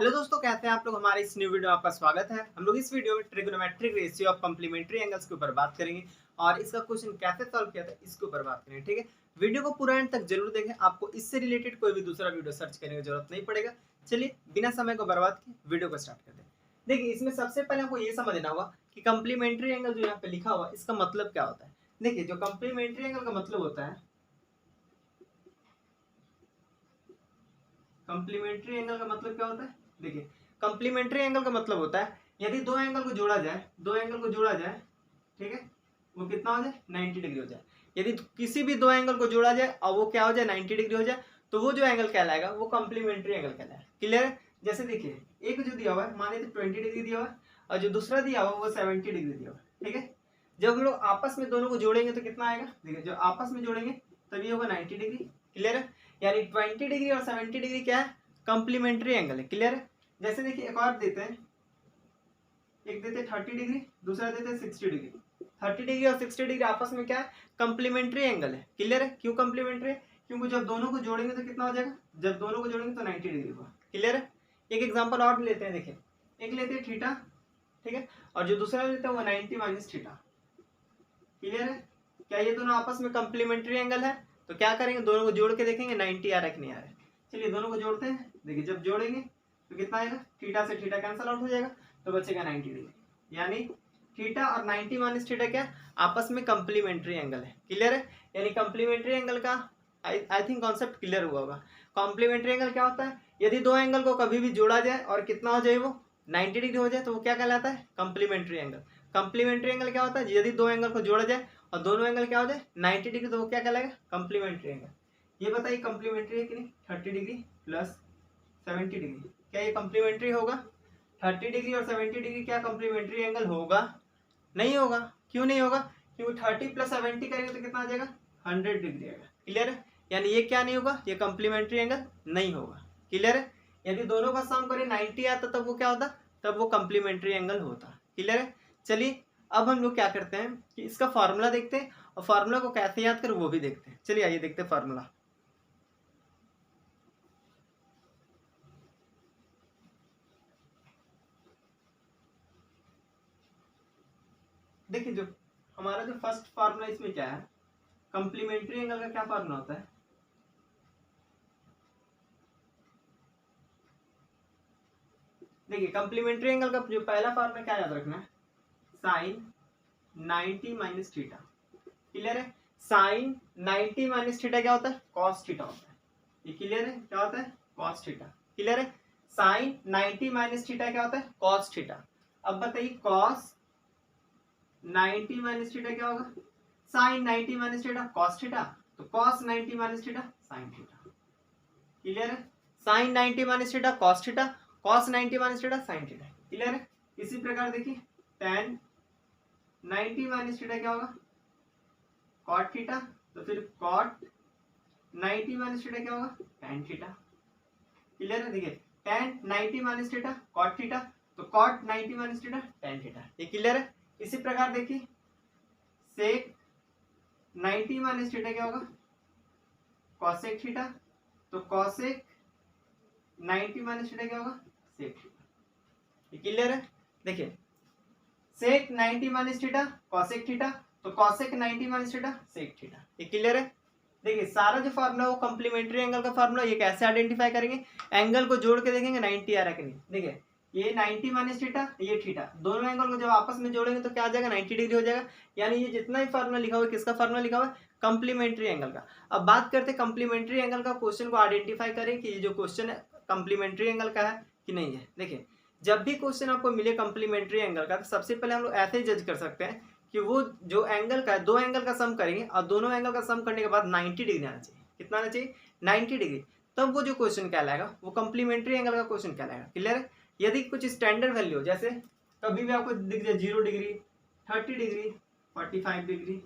Hello दोस्तों, कैसे हैं आप लोग। हमारे इस न्यू वीडियो में आपका स्वागत है। हम लोग इस वीडियो में trigonometric ratio of complementary angles के ऊपर बात करेंगे और इसका क्वेश्चन कैसे सॉल्व किया था इसके ऊपर बात करेंगे। ठीक है, वीडियो को पूरा एंड तक जरूर देखें, आपको इससे रिलेटेड कोई भी दूसरा वीडियो सर्च करने की जरूरत नहीं पड़ेगा। चलिए बिना समय को बर्बाद किए वीडियो को स्टार्ट करते हैं। देखिए, इसमें सबसे पहले आपको ये समझना होगा कि कॉम्प्लीमेंट्री एंगल जो यहाँ पे लिखा हुआ इसका मतलब क्या होता है। देखिए, जो कॉम्प्लीमेंट्री एंगल का मतलब होता है, कॉम्प्लीमेंट्री एंगल का मतलब क्या होता है। देखिए, कॉम्प्लीमेंट्री एंगल का मतलब होता है यदि दो एंगल को जोड़ा जाए, ठीक है, वो कितना हो जाए 90 डिग्री हो जाए। यदि किसी भी दो एंगल को जोड़ा जाए और वो क्या हो जाए 90 डिग्री हो जाए, तो वो जो एंगल कहलाएगा वो कॉम्प्लीमेंट्री एंगल कहलाएगा। क्लियर है। जैसे देखिए, एक जो दिया हुआ है मान लीजिए 20 डिग्री दिया हुआ है और जो दूसरा दिया हुआ है वो 70 डिग्री दिया हुआ है। ठीक है, जब हम लोग आपस में दोनों को जोड़ेंगे तो कितना आएगा। देखिए, जो आपस में जोड़ेंगे तभी होगा 90 डिग्री। क्लियर है, यानी 20 डिग्री और 70 डिग्री क्या है, कॉम्प्लीमेंट्री एंगल है। क्लियर है। जैसे देखिए, एक और देते हैं, एक देते हैं 30 डिग्री, दूसरा देते हैं 60 डिग्री। 30 डिग्री और 60 डिग्री आपस में क्या है, कॉम्प्लीमेंट्री एंगल है। क्लियर है। क्यों कॉम्प्लीमेंट्री है, क्योंकि जब दोनों को जोड़ेंगे तो कितना हो जाएगा, जब दोनों को जोड़ेंगे तो 90 डिग्री होगा। क्लियर है। एक एग्जांपल और लेते हैं। देखिए, एक लेते हैं थीटा, ठीक है, और जो दूसरा लेते हैं वो 90 माइनस थीटा। क्लियर है। क्या ये दोनों आपस में कॉम्प्लीमेंट्री एंगल है, तो क्या करेंगे, दोनों को जोड़ के देखेंगे 90 आ रहा है कि नहीं आ रहा है। चलिए दोनों को जोड़ते हैं। देखिए, जब जोड़ेंगे तो कितना आएगा, थीटा से थीटा कैंसिल आउट हो जाएगा तो बचेगा 90 डिग्री। यानी थीटा और 90 माइनस थीटा क्या आपस में कॉम्प्लीमेंट्री एंगल है। क्लियर है। यानी कॉम्प्लीमेंट्री एंगल का आई थिंक कॉन्सेप्ट क्लियर हुआ होगा। कॉम्प्लीमेंट्री एंगल क्या होता है, यदि दो एंगल को कभी भी जोड़ा जाए और कितना हो जाए, वो 90 डिग्री हो जाए, तो वो क्या कहलाता है, कॉम्प्लीमेंट्री एंगल। कॉम्प्लीमेंट्री एंगल क्या होता है, यदि दो एंगल को जोड़ा जाए और दोनों एंगल क्या हो जाए 90 डिग्री, तो वो क्या कहलाएगा, कॉम्प्लीमेंट्री एंगल। ये बताइए कॉम्प्लीमेंट्री है कि नहीं। 30 डिग्री प्लस 70 डिग्री, क्या ये कॉम्प्लीमेंट्री होगा। 30 डिग्री और 70 डिग्री क्या कॉम्प्लीमेंट्री एंगल होगा, नहीं होगा। क्यों नहीं होगा, क्योंकि 30 प्लस 70 करेंगे तो कितना आ जाएगा, 100 डिग्री आएगा। क्लियर है। यानी ये क्या नहीं होगा, ये कॉम्प्लीमेंट्री एंगल नहीं होगा। क्लियर है। यदि दोनों का सम करें 90 आता तब वो क्या होता, तब वो कॉम्प्लीमेंट्री एंगल होता। क्लियर है। चलिए अब हम लोग क्या करते हैं कि इसका फार्मूला देखते हैं और फार्मूला को कैसे याद करें वो भी देखते हैं। चलिए आइए देखते हैं फार्मूला। देखिए, जो हमारा जो फर्स्ट फार्मूला इसमें क्या है, कॉम्प्लीमेंट्री एंगल का क्या फार्मूला होता है। देखिए, कॉम्प्लीमेंट्री एंगल का जो पहला फार्मूला क्या याद रखना है, साइन 90 माइनस थीटा। क्लियर है। साइन 90 माइनस थीटा क्या होता है, कॉस थीटा होता है। ये क्लियर है, क्या होता है, कॉस थीटा। क्लियर है। साइन 90 माइनस थीटा क्या होता है, कॉस थीटा। अब बताइए कॉस 90 माइनस थीटा क्या होगा, sine 90 minus theta cos theta, तो cos 90 minus theta sine theta. Clear है। Sine 90 minus theta cos theta, cos 90 minus theta sine theta. Clear है। इसी प्रकार देखिए, tan 90 माइनस थीटा क्या होगा, कॉट थीटा, तो फिर कॉट 90 माइनस थीटा क्या होगा, tan थीटा। क्लियर है। देखिए, tan 90 minus theta cot theta, तो cot 90 minus theta tan theta. ये क्लियर है। इसी प्रकार देखिए, सेक 90 माइनस थीटा क्या होगा, कॉसेक थीटा, तो कॉसेक 90 माइनस थीटा क्या होगा, सेक थीटा। ये क्लियर है। देखिए, sec 90 minus theta cosec theta, तो cosec 90 minus theta sec theta. ये क्लियर है। देखिए, सारा जो फार्मूला वो कॉम्प्लीमेंट्री एंगल का फार्मूला, ये कैसे आइडेंटिफाई करेंगे, एंगल को जोड़ के देखेंगे 90 आ रहा है कि नहीं। देखिए, ये 90 माइनस थीटा, ये थीटा, दोनों एंगल को जब आपस में जोड़ेंगे तो क्या आ जाएगा, 90 डिग्री हो जाएगा। यानी ये जितना भी फार्मूला लिखा हुआ है, किसका फार्मूला लिखा हुआ है, कॉम्प्लीमेंट्री एंगल का। अब बात करते हैं कॉम्प्लीमेंट्री एंगल का, क्वेश्चन को आइडेंटिफाई करें कि ये जो क्वेश्चन है कॉम्प्लीमेंट्री एंगल का है कि नहीं है। देखिए, जब भी क्वेश्चन आपको मिले कॉम्प्लीमेंट्री एंगल का, तो सबसे पहले हम लोग ऐसे ही जज कर सकते हैं कि वो जो एंगल का है, दो एंगल का सम करेंगे और दोनों एंगल का सम करने के बाद 90 डिग्री आना चाहिए। कितना आना चाहिए, 90 डिग्री। तब वो जो क्वेश्चन कहलाएगा वो कॉम्प्लीमेंट्री एंगल का क्वेश्चन कहलाएगा। क्लियर है। यदि कुछ स्टैंडर्ड वैल्यू हो, जैसे कभी भी आपको दिख जाए 0 डिग्री, 30 डिग्री, 45 डिग्री,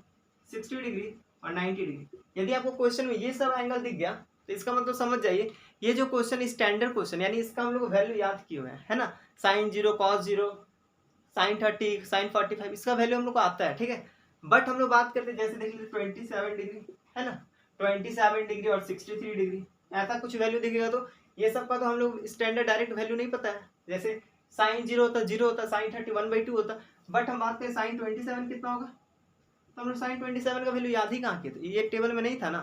60 डिग्री और 90 डिग्री, यदि आपको क्वेश्चन में ये सब एंगल दिख गया तो इसका मतलब समझ जाइए ये जो क्वेश्चन स्टैंडर्ड क्वेश्चन, यानी इसका हम लोग वैल्यू याद किए हुए हैं, है ना। साइन 0 कॉस 0, साइन 30, साइन 45, इसका वैल्यू हम लोग को आता है। ठीक है। बट हम लोग बात करते हैं, जैसे देख लीजिए 27 डिग्री, है ना, 27 डिग्री और 63 डिग्री, ऐसा कुछ वैल्यू दिखेगा तो ये सब का तो हम लोग स्टैंडर्ड डायरेक्ट वैल्यू नहीं पता है, जैसे साइन 0 होता, 0 होता, साइन 30 1/2 होता, बट हम बात करें साइन 27 कितना होगा, तो हम लोग साइन 27 का वैल्यू याद ही कहाँ किए थे, ये टेबल में नहीं था ना।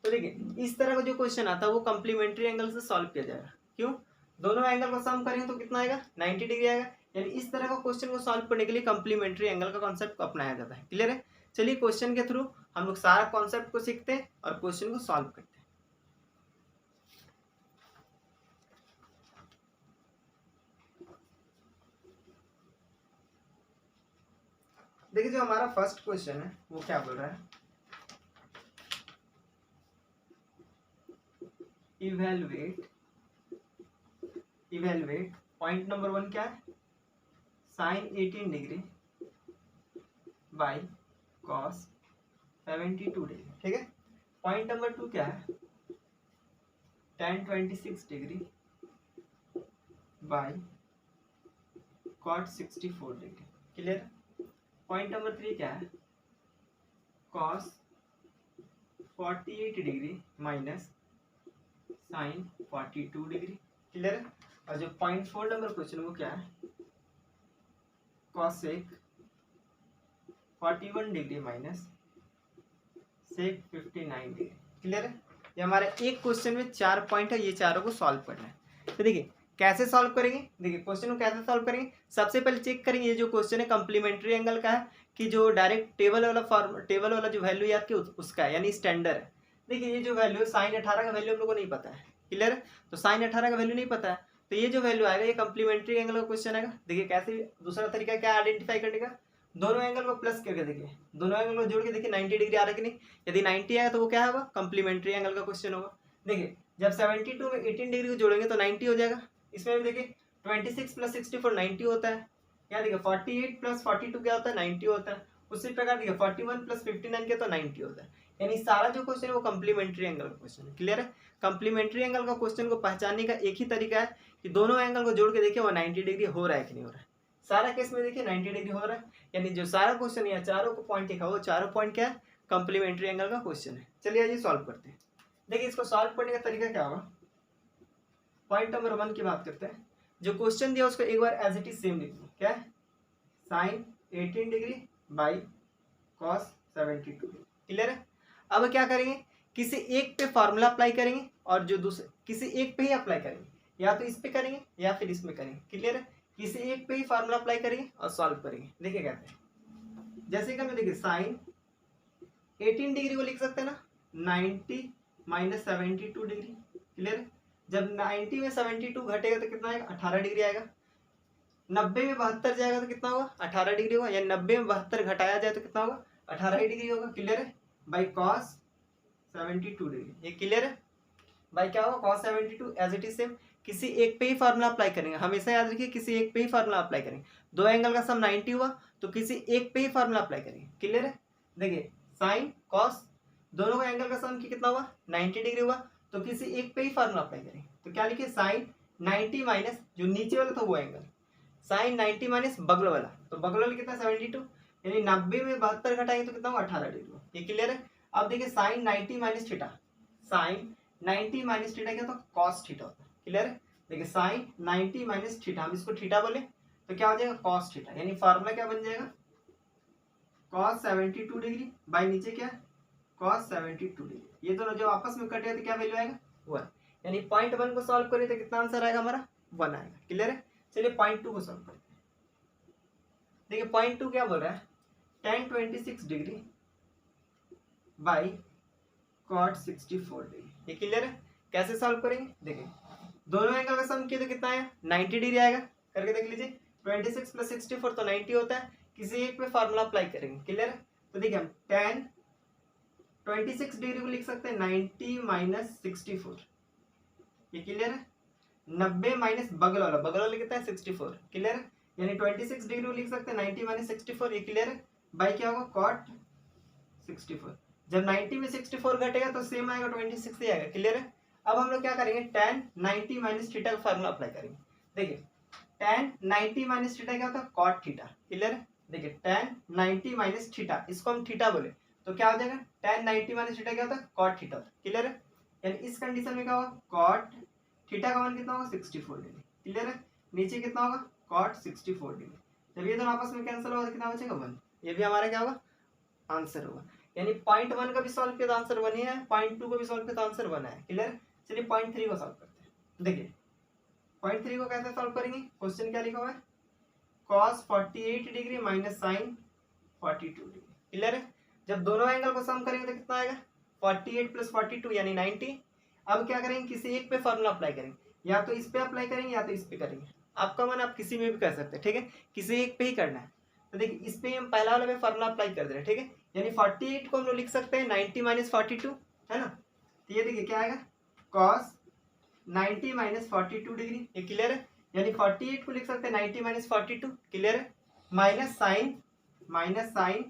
तो देखिए इस तरह का जो क्वेश्चन आता है वो कम्प्लीमेंट्री एंगल से सॉल्व किया जाएगा। क्यों, दोनों एंगल को सम करेंगे तो कितना आएगा, 90 डिग्री आएगा। यानी इस तरह का क्वेश्चन को सॉल्व करने के लिए कम्प्लीमेंट्री एंगल का कॉन्सेप्ट को अपनाया जाता है। क्लियर है। चलिए क्वेश्चन के थ्रू हम लोग सारा कॉन्सेप्ट को सीखते हैं और क्वेश्चन को सॉल्व करते हैं। देखिए जो हमारा फर्स्ट क्वेश्चन है वो क्या बोल रहा है, इवेलुएट पॉइंट नंबर 1 क्या है, sine 18 degree by cos 72 degree. ठीक है। पॉइंट नंबर 2 क्या है, tan 26 degree by cot 64 degree. Clear. Point number 3 क्या है, cos 48 degree minus sine 42 degree. Clear है। और जो पॉइंट 4 नंबर क्वेश्चन वो क्या है, cosec 41 degree minus sec 59 degree. Clear है। ये हमारा एक क्वेश्चन में 4 पॉइंट है, ये चारों को सॉल्व करना है। तो देखिए कैसे सॉल्व करेंगे, देखिए क्वेश्चन को कैसे सॉल्व करेंगे, सबसे पहले चेक करेंगे ये जो क्वेश्चन है कम्प्लीमेंट्री एंगल का है कि जो डायरेक्ट टेबल वाला जो वैल्यू याद किया उसका है, यानी स्टैंडर्ड है। देखिए ये जो वैल्यू है साइन 18 का वैल्यू हम लोग को नहीं पता है। क्लियर है। तो साइन 18 का वैल्यू नहीं पता है, तो ये जो वैल्यू आएगा ये कम्प्लीमेंट्री एंगल का क्वेश्चन आएगा। देखिए कैसे, दूसरा तरीका क्या आइडेंटिफाई करने का, दोनों एंगल को प्लस करके देखिए, दोनों एंगल को जोड़ के देखिए 90 डिग्री आ रहा है कि नहीं। यदि 90 आएगा तो वो क्या होगा, कम्प्लीमेंट्री एंगल का क्वेश्चन होगा। देखिए जब 72 में 18 डिग्री को जोड़ेंगे तो 90 हो जाएगा। इसमें भी देखिए 26 प्लस 64 90 होता है। यहाँ देखिए 48 प्लस 42 क्या होता है, 90 होता है। उसी प्रकार देखिए 41 प्लस 59 क्या तो 90 होता है। यानी सारा जो क्वेश्चन है वो कम्प्लीमेंट्री एंगल का क्वेश्चन है। क्लियर है। कम्प्लीमेंट्री एंगल का क्वेश्चन को पहचानने का एक ही तरीका है कि दोनों एंगल को जोड़ के देखिए वो 90 डिग्री हो रहा है कि नहीं हो रहा है। सारा केस में देखिए 90 डिग्री हो रहा है, यानी जो सारा क्वेश्चन है चारों को पॉइंट लिखा वो चारों पॉइंट क्या है, कम्प्लीमेंट्री एंगल का क्वेश्चन है। चलिए आइए सॉल्व करते हैं। देखिए इसको सॉल्व करने का तरीका क्या होगा, पॉइंट नंबर 1 की बात करते हैं। जो क्वेश्चन दिया उसको एक बार एज इट इज सेम लिख लो, क्या है, sine 18 degree by cos 72 degree. Clear है। अब क्या करेंगे, किसी एक पे फॉर्मूला अप्लाई करेंगे और जो दूसरे किसी एक पे ही अप्लाई करेंगे, या तो इस पे करेंगे या फिर इसमें करेंगे। क्लियर है। किसी एक पे ही फॉर्मूला अप्लाई करेंगे और सॉल्व करेंगे। देखिए कहते हैं, जैसे कि हमें देखिए साइन 18 डिग्री को लिख सकते हैं ना 90 माइनस 72 डिग्री। क्लियर है। जब 90 में 72 घटेगा तो कितना आएगा, 18 डिग्री आएगा। 90 में 72 जाएगा तो कितना होगा, 18 डिग्री होगा। या 90 में 72 घटाया जाए तो कितना होगा, 18 ही डिग्री होगा। क्लियर है। बाई कॉस 72 डिग्री, ये क्लियर है। बाई क्या होगा, cos 72 as it is same. किसी एक पे ही फार्मूला अप्लाई करेंगे, हमेशा याद रखिए किसी एक पे ही फार्मूला अप्लाई करेंगे। दो एंगल का सम 90 हुआ तो किसी एक पे ही फार्मूला अप्लाई करेंगे। क्लियर है। देखिए साइन कॉस दोनों का एंगल का सम कितना हुआ, 90 डिग्री हुआ, तो किसी एक पे ही फार्मूला अप्लाई करेंगे। तो क्या लिखे, साइन 90 माइनस जो नीचे वाला था वो एंगल, साइन 90 माइनस बगल वाला, तो बगल वाला कितना 72, यानी 90 में 72 घटाएंगे तो कितना होगा, 18 डिग्री। ये क्लियर है। अब देखिए sine 90 minus theta, sine 90 minus theta क्या होता है, कॉस थीटा होता है। क्लियर है। देखिए साइन 90 माइनस थीटा, हम इसको थीटा बोले तो क्या हो जाएगा, कॉस थीटा। यानी फार्मूला क्या बन जाएगा, कॉस 72 डिग्री बाई नीचे क्या, कॉस 72 डिग्री। ये दोनों जो आपस में कटे तो क्या वैल्यू आएगा, 1। यानी पॉइंट 1 को सॉल्व करें तो कितना आंसर आएगा हमारा, 1 आएगा। क्लियर है। चलिए पॉइंट 2 को सॉल्व करते हैं। देखिए पॉइंट 2 क्या बोल रहा है, tan 26 degree by cot 64 degree. ये क्लियर है। कैसे सॉल्व करेंगे, देखिए दोनों एंगल का सम किया तो कितना आया, 90 डिग्री आएगा। करके देख लीजिए 26 प्लस 64 तो 90 होता है। किसी एक पे फार्मूला अप्लाई करेंगे। क्लियर है। तो देखिए हम tan 26 डिग्री को लिख सकते हैं 90 माइनस 64। ये क्लियर है। 90 माइनस बगल वाला कितना है, 64। क्लियर है। यानी 26 डिग्री को लिख सकते हैं 90 माइनस 64। ये क्लियर है। बाई क्या होगा, कॉट 64। जब 90 में 64 घटेगा तो सेम आएगा, 26 ही आएगा। क्लियर है। अब हम लोग क्या करेंगे, tan 90 माइनस थीटा का फार्मूला अप्लाई करेंगे। देखिए tan 90 माइनस थीटा क्या होता है, कॉट थीटा। क्लियर है। देखिए tan 90 माइनस थीटा, इसको हम थीटा बोले तो क्या हो जाएगा, tan 90 माइनस थीटा क्या होता है, कॉट थीटा। क्लियर है। यानी इस कंडीशन में क्या होगा, कॉट थीटा का मान कितना होगा 64 डिग्री। क्लियर है। नीचे कितना होगा कॉट 64 डिग्री। जब ये दोनों आपस में कैंसिल होगा तो कितना बचेगा 1। ये भी हमारा क्या होगा आंसर होगा। यानी पॉइंट 1 का भी सॉल्व किया तो आंसर 1 ही है, पॉइंट 2 को भी सॉल्व किया तो आंसर 1 है। क्लियर। चलिए पॉइंट 3 को सॉल्व करते हैं। देखिए पॉइंट 3 को कैसे सॉल्व करेंगे, क्वेश्चन क्या लिखा हुआ है cos 48 degree minus sine 42 degree. Clear है। जब दोनों एंगल को सम करेंगे तो कितना आएगा 48 प्लस 42 यानी 90। अब क्या करेंगे किसी एक पे फॉर्मूला अप्लाई करेंगे, या तो इस पे अप्लाई करेंगे या तो इस पे करेंगे। आपका मन आप किसी में भी कर सकते हैं, ठीक है, किसी एक पे ही करना है। तो देखिए इस पे हम पहला वाला में फॉर्मूला अप्लाई कर दे रहे हैं, ठीक है। यानी 48 को हम लोग लिख सकते हैं 90 माइनस 42, है ना। तो ये देखिए क्या आएगा cos 90 माइनस 42 डिग्री। ये क्लियर है। यानी 48 को लिख सकते हैं 90 माइनस 42। क्लियर है। Minus sine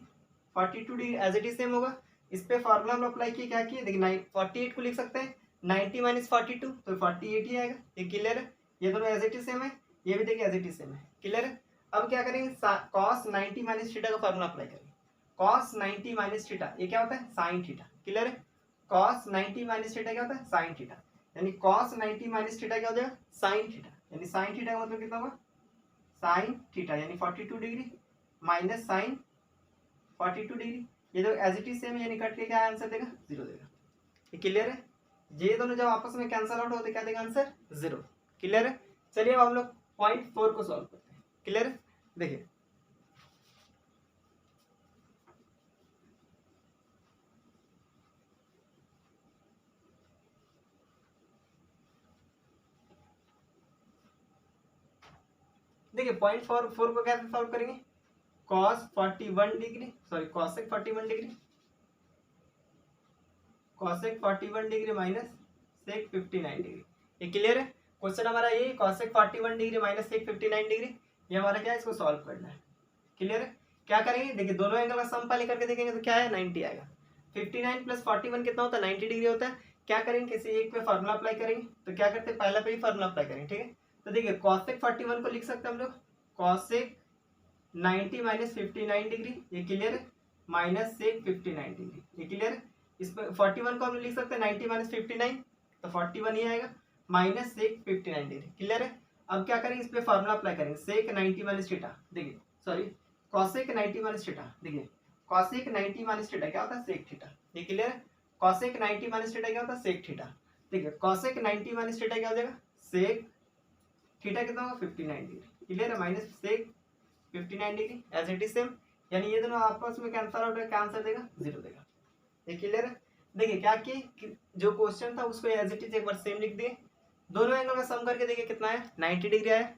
42 degree as it is same होगा। इस पे फॉर्मूला हम अप्लाई किए, क्या किए देखिए 48 को लिख सकते हैं 90 माइनस 42 तो 48 ही आएगा। ये क्लियर है। ये दोनों एज इट इज सेम है, ये भी देखिए एज इट इज सेम है। क्लियर है। अब क्या करेंगे cos 90 माइनस थीटा का फॉर्मूला अप्लाई करेंगे। cos 90 माइनस थीटा ये क्या होता है साइन थीटा। क्लियर है। cos 90 माइनस थीटा क्या होता है साइन थीटा। यानी cos 90 माइनस थीटा क्या हो जाएगा साइन थीटा। यानी साइन थीटा का मतलब कितना होगा साइन थीटा यानी 42 डिग्री माइनस साइन 42 डिग्री। ये जो एज इट इज सेम है यानी कट के क्या आंसर देगा 0 देगा। ये क्लियर है। ये दोनों जब आपस में कैंसिल आउट होते क्या देगा आंसर 0। क्लियर है। चलिए अब हम लोग पॉइंट 4 को सॉल्व करते हैं। क्लियर है। देखिए देखिए पॉइंट 4 को कैसे सॉल्व करेंगे cos 41 degree sorry cosec 41 degree cosec 41 degree minus sec 59 degree. ये क्लियर है। क्वेश्चन हमारा ये cosec 41 degree minus sec 59 degree, ये हमारा क्या है इसको सॉल्व करना है। क्लियर है। क्या करेंगे देखिए दोनों एंगल का सम पहले करके देखेंगे तो क्या है 90 आएगा। 59 प्लस 41 कितना होता है 90 डिग्री होता है। क्या करेंगे किसी एक पे फार्मूला अप्लाई करेंगे, तो क्या करते हैं पहला पे ही फार्मूला अप्लाई करेंगे, ठीक है। तो देखिए cosec 41 को लिख सकते हैं हम लोग cosec 90 माइनस 59 डिग्री। ये क्लियर है। Minus sec 59 degree. ये क्लियर है। इस पर 41 को हम लिख सकते हैं 90 माइनस 59 तो 41 ही आएगा माइनस sec 59 डिग्री। क्लियर है। अब क्या करेंगे इस पे फार्मूला अप्लाई करेंगे sec 90 माइनस थीटा। देखिए सॉरी cosec 90 माइनस थीटा। देखिए cosec 90 माइनस थीटा क्या होता है sec थीटा। ये क्लियर है। cosec 90 माइनस थीटा क्या होता है sec थीटा। देखिए cosec 90 माइनस थीटा क्या हो जाएगा sec थीटा कितना होगा 59 डिग्री। क्लियर है। Minus sec 59 degree as it is same. यानी ये दोनों आपस में कैंसिल आउट है, क्या आंसर देगा 0 देगा। ये क्लियर है। देखिए क्या कि जो क्वेश्चन था उसको एज इट इज एक बार सेम लिख दिए, दोनों एंगल का सम करके देखिए कितना है 90 डिग्री आया।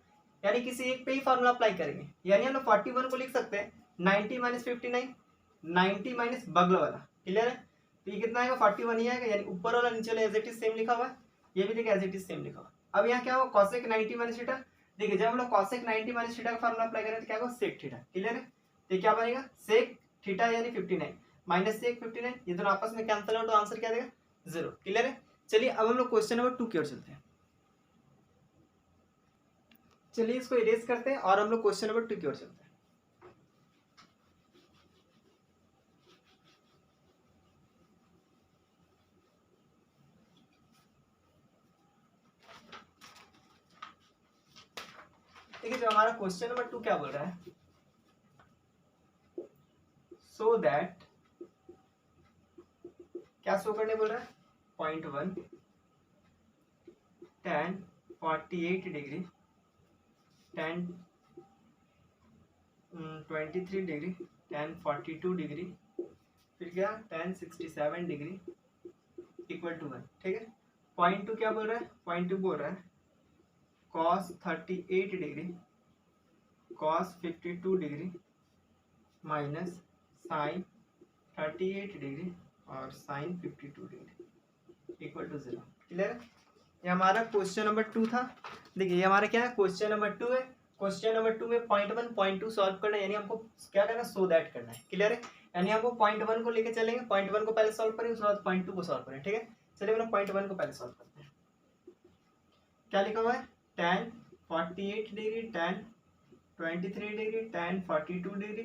यानी किसी एक पे ही फार्मूला अप्लाई करेंगे, यानी हम लोग 41 को लिख सकते हैं 90 माइनस 59 90 माइनस बगल वाला। क्लियर है। तो ये कितना आएगा 41 ही आएगा। यानी ऊपर वाला नीचे वाला एज इट इज सेम लिखा हुआ है, ये भी देखिए एज इट इज सेम लिखा हुआ। अब यहाँ क्या होगा cosec 90 माइनस थीटा। देखिए जब हम लोग cosec 90 माइनस थीटा का फार्मूला अप्लाई करें तो क्या होगा sec थीटा। क्लियर है। तो क्या बनेगा sec थीटा यानी 59 माइनस sec 59, ये दोनों आपस में कैंसिल आउट तो आंसर क्या देगा 0। क्लियर है। चलिए अब हम लोग क्वेश्चन नंबर 2 की ओर चलते हैं। चलिए इसको इरेज करते हैं और हम लोग क्वेश्चन नंबर 2 की ओर चलते हैं। देखिए जो हमारा क्वेश्चन नंबर 2 क्या बोल रहा है सो दैट क्या शो करने बोल रहा है point 1 tan 48 degree tan 23 degree tan 42 degree फिर क्या tan 67 डिग्री इक्वल टू 1। ठीक है। पॉइंट 2 क्या बोल रहा है पॉइंट 2 बोल रहा है cos 38 degree cos 52 degree minus sine 38 degree और sine 52 degree equal to 0। Clear है। ये हमारा क्वेश्चन नंबर 2 था। देखिए ये हमारा क्या है क्वेश्चन नंबर 2 है। क्वेश्चन नंबर 2 में पॉइंट 1 पॉइंट 2 सॉल्व करना है, यानी हमको क्या करना है सो दैट करना है। क्लियर है। यानी हमको पॉइंट 1 को लेके चलेंगे, पॉइंट 1 को पहले सॉल्व करेंगे उसके बाद पॉइंट 2 को सॉल्व करें। ठीक है। चलिए हम लोग पॉइंट 1 को पहले सॉल्व करते हैं। क्या लिखा हुआ है tan 48 degree tan 23 degree tan 42 degree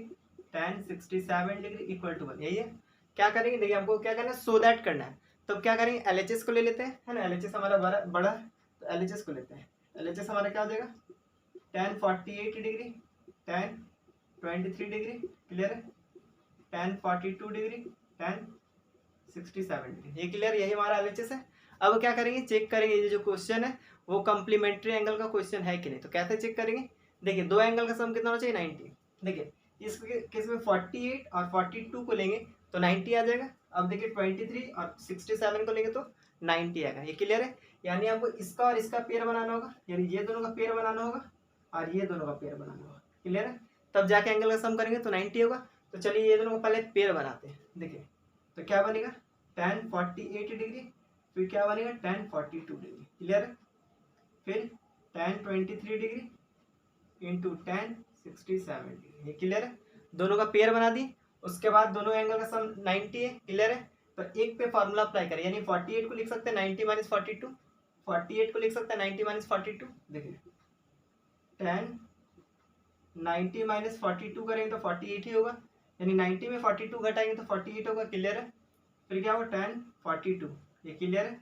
tan 67 degree equal to 1। यही है। क्या करेंगे देखिए हमको क्या करना है सो दैट करना है। तो क्या करेंगे LHS को ले लेते हैं, है ना। LHS हमारा बड़ा तो तो LHS को लेते हैं। LHS हमारा क्या हो जाएगा, tan 48 degree, tan 23 degree, clear है, tan 42 डिग्री, tan 67 डिग्री, ये क्लियर, यही हमारा LHS है। अब क्या करेंगे, चेक करेंगे ये जो क्वेश्चन है वो कम्प्लीमेंट्री एंगल का क्वेश्चन है कि नहीं। तो कैसे चेक करेंगे, देखिए दो एंगल का सम कितना होना चाहिए, 90। देखिए इस केस में 48 और 42 को लेंगे तो 90 आ जाएगा। अब देखिए 23 और 67 को लेंगे तो 90 आएगा, ये क्लियर है। यानी आपको इसका और इसका पेयर बनाना होगा, यानी ये दोनों का पेयर बनाना होगा और ये दोनों का पेयर बनाना होगा, क्लियर है, तब जाके एंगल का सम करेंगे तो 90 होगा। तो चलिए ये दोनों का पहले पेयर बनाते हैं। देखिए तो क्या बनेगा, tan 48 डिग्री, फिर क्या बनेगा tan 42 डिग्री, क्लियर है, फिर tan 23 degree into tan 67 degree, ये क्लियर है, दोनों का पेयर बना दी। उसके बाद दोनों एंगल का सम 90 है, क्लियर है। तो एक पे फार्मूला अप्लाई करें, यानी 48 को लिख सकते हैं 90 माइनस 42, 48 को लिख सकते हैं 90 माइनस 42। देखिए tan 90 माइनस 42 करेंगे तो 48 ही होगा, यानी 90 में 42 घटाएंगे तो 48 होगा, क्लियर है। फिर क्या होगा tan 42, ये क्लियर है।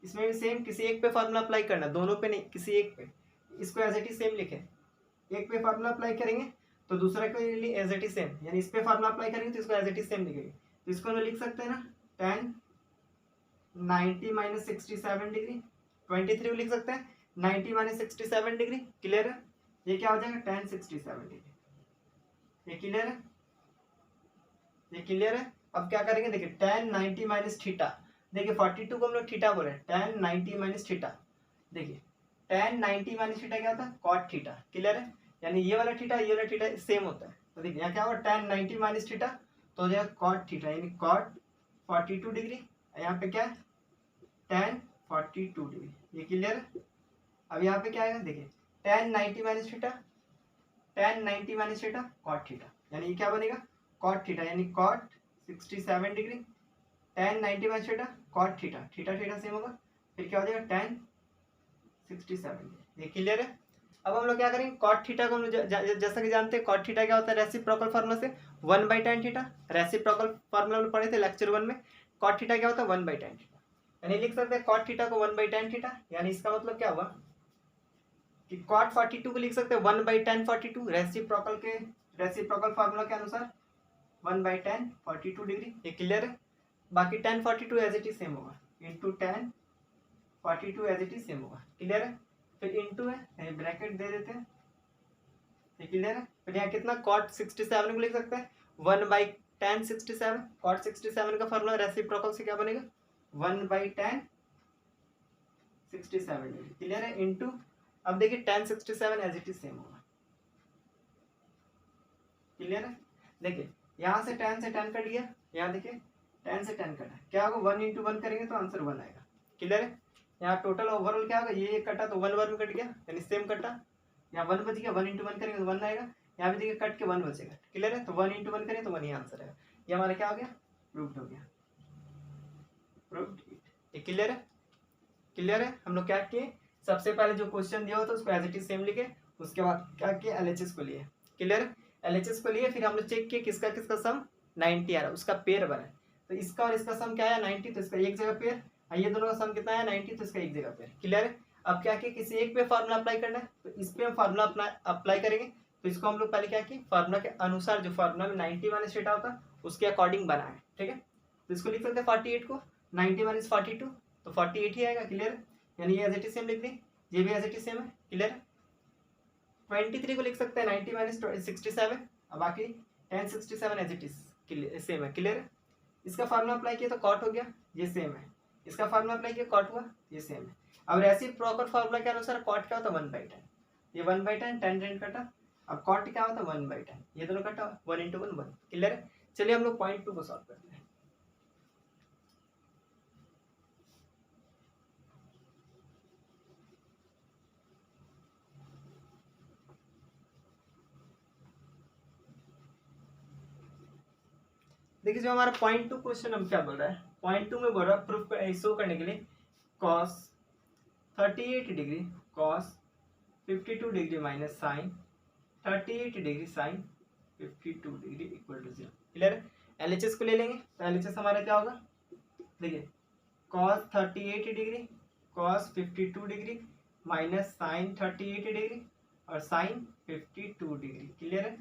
इसमें भी सेम किसी एक पे फार्मूला अप्लाई करना, दोनों पे नहीं, किसी एक पे। इसको एज इट इज सेम लिखे, एक पे फार्मूला अप्लाई करेंगे तो दूसरा को एज इट इज सेम, यानी इस पे फार्मूला अप्लाई करेंगे तो इसको एज इट इज सेम लिखेंगे। तो इसको हम लिख सकते हैं ना, tan 90 माइनस 67 डिग्री, 23 को लिख सकते हैं 90 माइनस 67 डिग्री, क्लियर है। ये क्या हो जाएगा tan 67 डिग्री, ये क्लियर है, ये क्लियर है। अब क्या करेंगे, देखिए tan 90 माइनस थीटा, देखिए 42 को हम लोग थीटा बोल रहे हैं, tan 90 माइनस थीटा, देखिए tan 90 माइनस थीटा क्या होता है, cot थीटा, क्लियर है। यानी ये वाला थीटा ये वाला थीटा सेम होता है। तो देखिए यहाँ क्या होगा, tan 90 माइनस थीटा तो हो जाएगा cot थीटा, यानी cot 42 डिग्री, यहाँ पे क्या है tan 42 डिग्री, ये क्लियर है। अब यहाँ पे क्या आएगा, देखिए tan 90 minus theta, tan 90 minus theta cot theta, यानी ये क्या बनेगा cot थीटा, यानी cot 67 degree, tan 90 minus theta cot theta, theta theta same होगा, फिर क्या हो जाएगा tan 67, ये क्लियर है। अब हम लोग क्या करेंगे, cot थीटा को हम लोग जैसा कि जानते हैं cot थीटा क्या होता है, रेसिप्रोकल फार्मूला से 1/tan थीटा, रेसिप्रोकल फार्मूला में पढ़े थे लेक्चर 1 में। cot थीटा क्या होता है 1/tan थीटा, यानी लिख सकते हैं cot थीटा को 1/tan थीटा, यानी इसका मतलब क्या हुआ कि cot 42 को लिख सकते हैं 1/tan 42, रेसिप्रोकल के रेसिप्रोकल फार्मूला के अनुसार 1/tan 42 डिग्री, ये क्लियर है। बाकी tan 42 as it is same होगा, into tan 42 as it is same होगा, क्लियर है। फिर इंटू है, ब्रैकेट दे देते हैं, ये क्लियर है। फिर यहाँ कितना cot 67 को लिख सकते हैं 1/tan 67, cot 67 का फार्मूला रेसिप्रोकल से क्या बनेगा 1/tan 67 डिग्री, क्लियर है, इंटू अब देखिए tan 67 as it is same होगा, क्लियर है। देखिए यहाँ से tan कट गया, यहाँ देखिए tan से tan कटा, क्या होगा 1 इंटू 1 करेंगे तो आंसर 1 आएगा, क्लियर है। यहाँ टोटल ओवरऑल क्या होगा, ये कटा तो 1 में कट गया, यानी सेम कटा, यहाँ 1 बच गया, 1 इंटू 1 करेंगे तो 1 आएगा, यहाँ भी देखिए कट के 1 बचेगा, क्लियर है। तो 1 इंटू 1 करें तो 1 ही आंसर आएगा, ये हमारा क्या हो गया, प्रूव्ड हो गया, प्रूव्ड इट, ये क्लियर है, क्लियर है। हम लोग क्या किए, सबसे पहले जो क्वेश्चन दिया होता है उसको एज इट इज सेम लिखे, उसके बाद क्या किया LHS को लिए, क्लियर है, LHS को लिए, फिर हम लोग चेक किए किसका किसका सम 90 आ रहा है, उसका पेयर बना। तो इसका और इसका सम क्या आया 90, तो इसका एक जगह पेयर, ये दोनों का सम कितना आया 90, तो इसका एक जगह पेयर, क्लियर है। अब क्या किया, किसी एक पे फार्मूला अप्लाई करना है, तो इस पे हम फार्मूला अपना अप्लाई करेंगे। तो इसको हम लोग पहले क्या किए, फार्मूला के अनुसार जो फार्मूला में 90 माइनस थीटा होता है उसके अकॉर्डिंग बनाए, ठीक है। तो इसको लिख सकते हैं 48 को 90 माइनस 42, तो 48 ही आएगा, क्लियर है। यानी ये एज इट इज सेम लिख दी, ये भी एज इट इज सेम है, क्लियर है। 23 को लिख सकते हैं 90 माइनस 67, और बाकी tan 67 as it is same है, क्लियर है। इसका फार्मूला अप्लाई किया तो कॉट हो गया, ये सेम है, इसका फार्मूला अप्लाई किया कॉट हुआ, ये सेम है। अब रेसिप्रोकल फार्मूला के अनुसार कॉट क्या होता है 1/tan, ये 1/tan tan कटा, अब कॉट क्या होता है 1/tan, ये दोनों कटा 1 इंटू 1 1, क्लियर है। चलिए हम लोग पॉइंट 2 को सॉल्व करते हैं। देखिए जो हमारा पॉइंट 2 क्वेश्चन हम क्या बोल रहा है, पॉइंट 2 में बोल रहा है प्रूफ शो करने के लिए cos 38 degree cos 52 degree minus sine 38 degree sine 52 degree equal to 0, clear है। LHS को ले लेंगे, तो LHS हमारा क्या होगा, देखिए cos 38 degree cos 52 degree minus sine 38 degree और साइन 52 डिग्री। क्लियर है?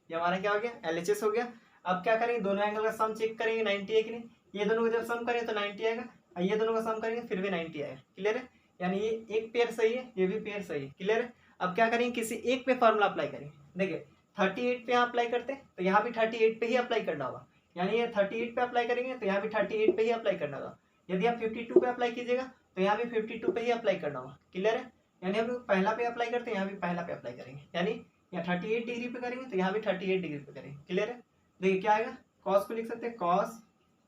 ये हमारा क्या हो गया, LHS हो गया। अब क्या करेंगे, दोनों एंगल का सम चेक करेंगे 90 है कि नहीं। ये दोनों को जब सम करेंगे तो 90 आएगा, और ये दोनों का सम करेंगे फिर भी 90 आएगा। क्लियर है? यानी ये एक पेयर सही है, ये भी पेयर सही है। क्लियर है? अब क्या करेंगे, किसी एक पे फॉर्मूला अप्लाई करेंगे। देखिए 38 पे यहाँ अप्लाई करते तो यहाँ भी 38 पे ही अप्लाई करना होगा, यानी ये 38 पे अप्लाई करेंगे तो यहाँ भी 38 पे ही अप्लाई करना होगा। यदि आप 52 पे अप्लाई कीजिएगा तो यहाँ भी 52 पे ही अप्लाई करना होगा। क्लियर है? यानी हम लोग पहला पे अप्लाई करते हैं, यहाँ भी पहला पे अप्लाई करेंगे, यानी यहाँ 38 डिग्री पे करेंगे तो यहाँ भी 38 डिग्री पे करेंगे। क्लियर है? देखिए क्या आएगा, कॉस को लिख सकते हैं कॉस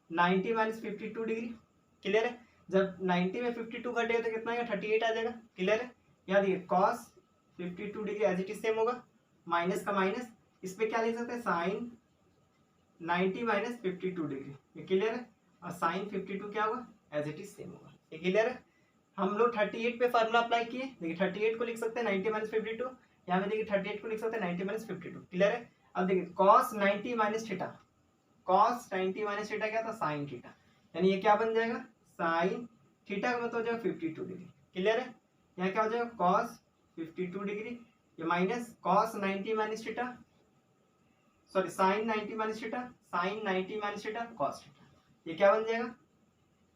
90 माइनस 52 डिग्री। क्लियर है? जब 90 में 52 घटेगा तो कितना आएगा, 38 आ जाएगा। क्लियर है? यहाँ देखिए cos 52 degree as it is same होगा, माइनस का माइनस, इस पे क्या लिख सकते हैं, साइन 90 माइनस 52 डिग्री। ये क्लियर है? और साइन 52 क्या होगा, एज इट इज सेम होगा। ये क्लियर है? हम लोग 38 पे फार्मूला अप्लाई किए। देखिए 38 को लिख सकते हैं 90 माइनस 52, यहाँ पे देखिए 38 को लिख सकते हैं 90 माइनस 52। क्लियर है? अब देखिए cos 90 minus theta, cos 90 minus theta क्या था, साइन थीटा, यानी ये क्या बन जाएगा, साइन थीटा का मतलब हो जाएगा 52 डिग्री। क्लियर है? यहाँ क्या हो जाएगा, कॉस 52 डिग्री, ये minus cos 90 minus theta, sorry sine 90 minus theta, sine 90 minus theta cos theta, ये क्या बन जाएगा,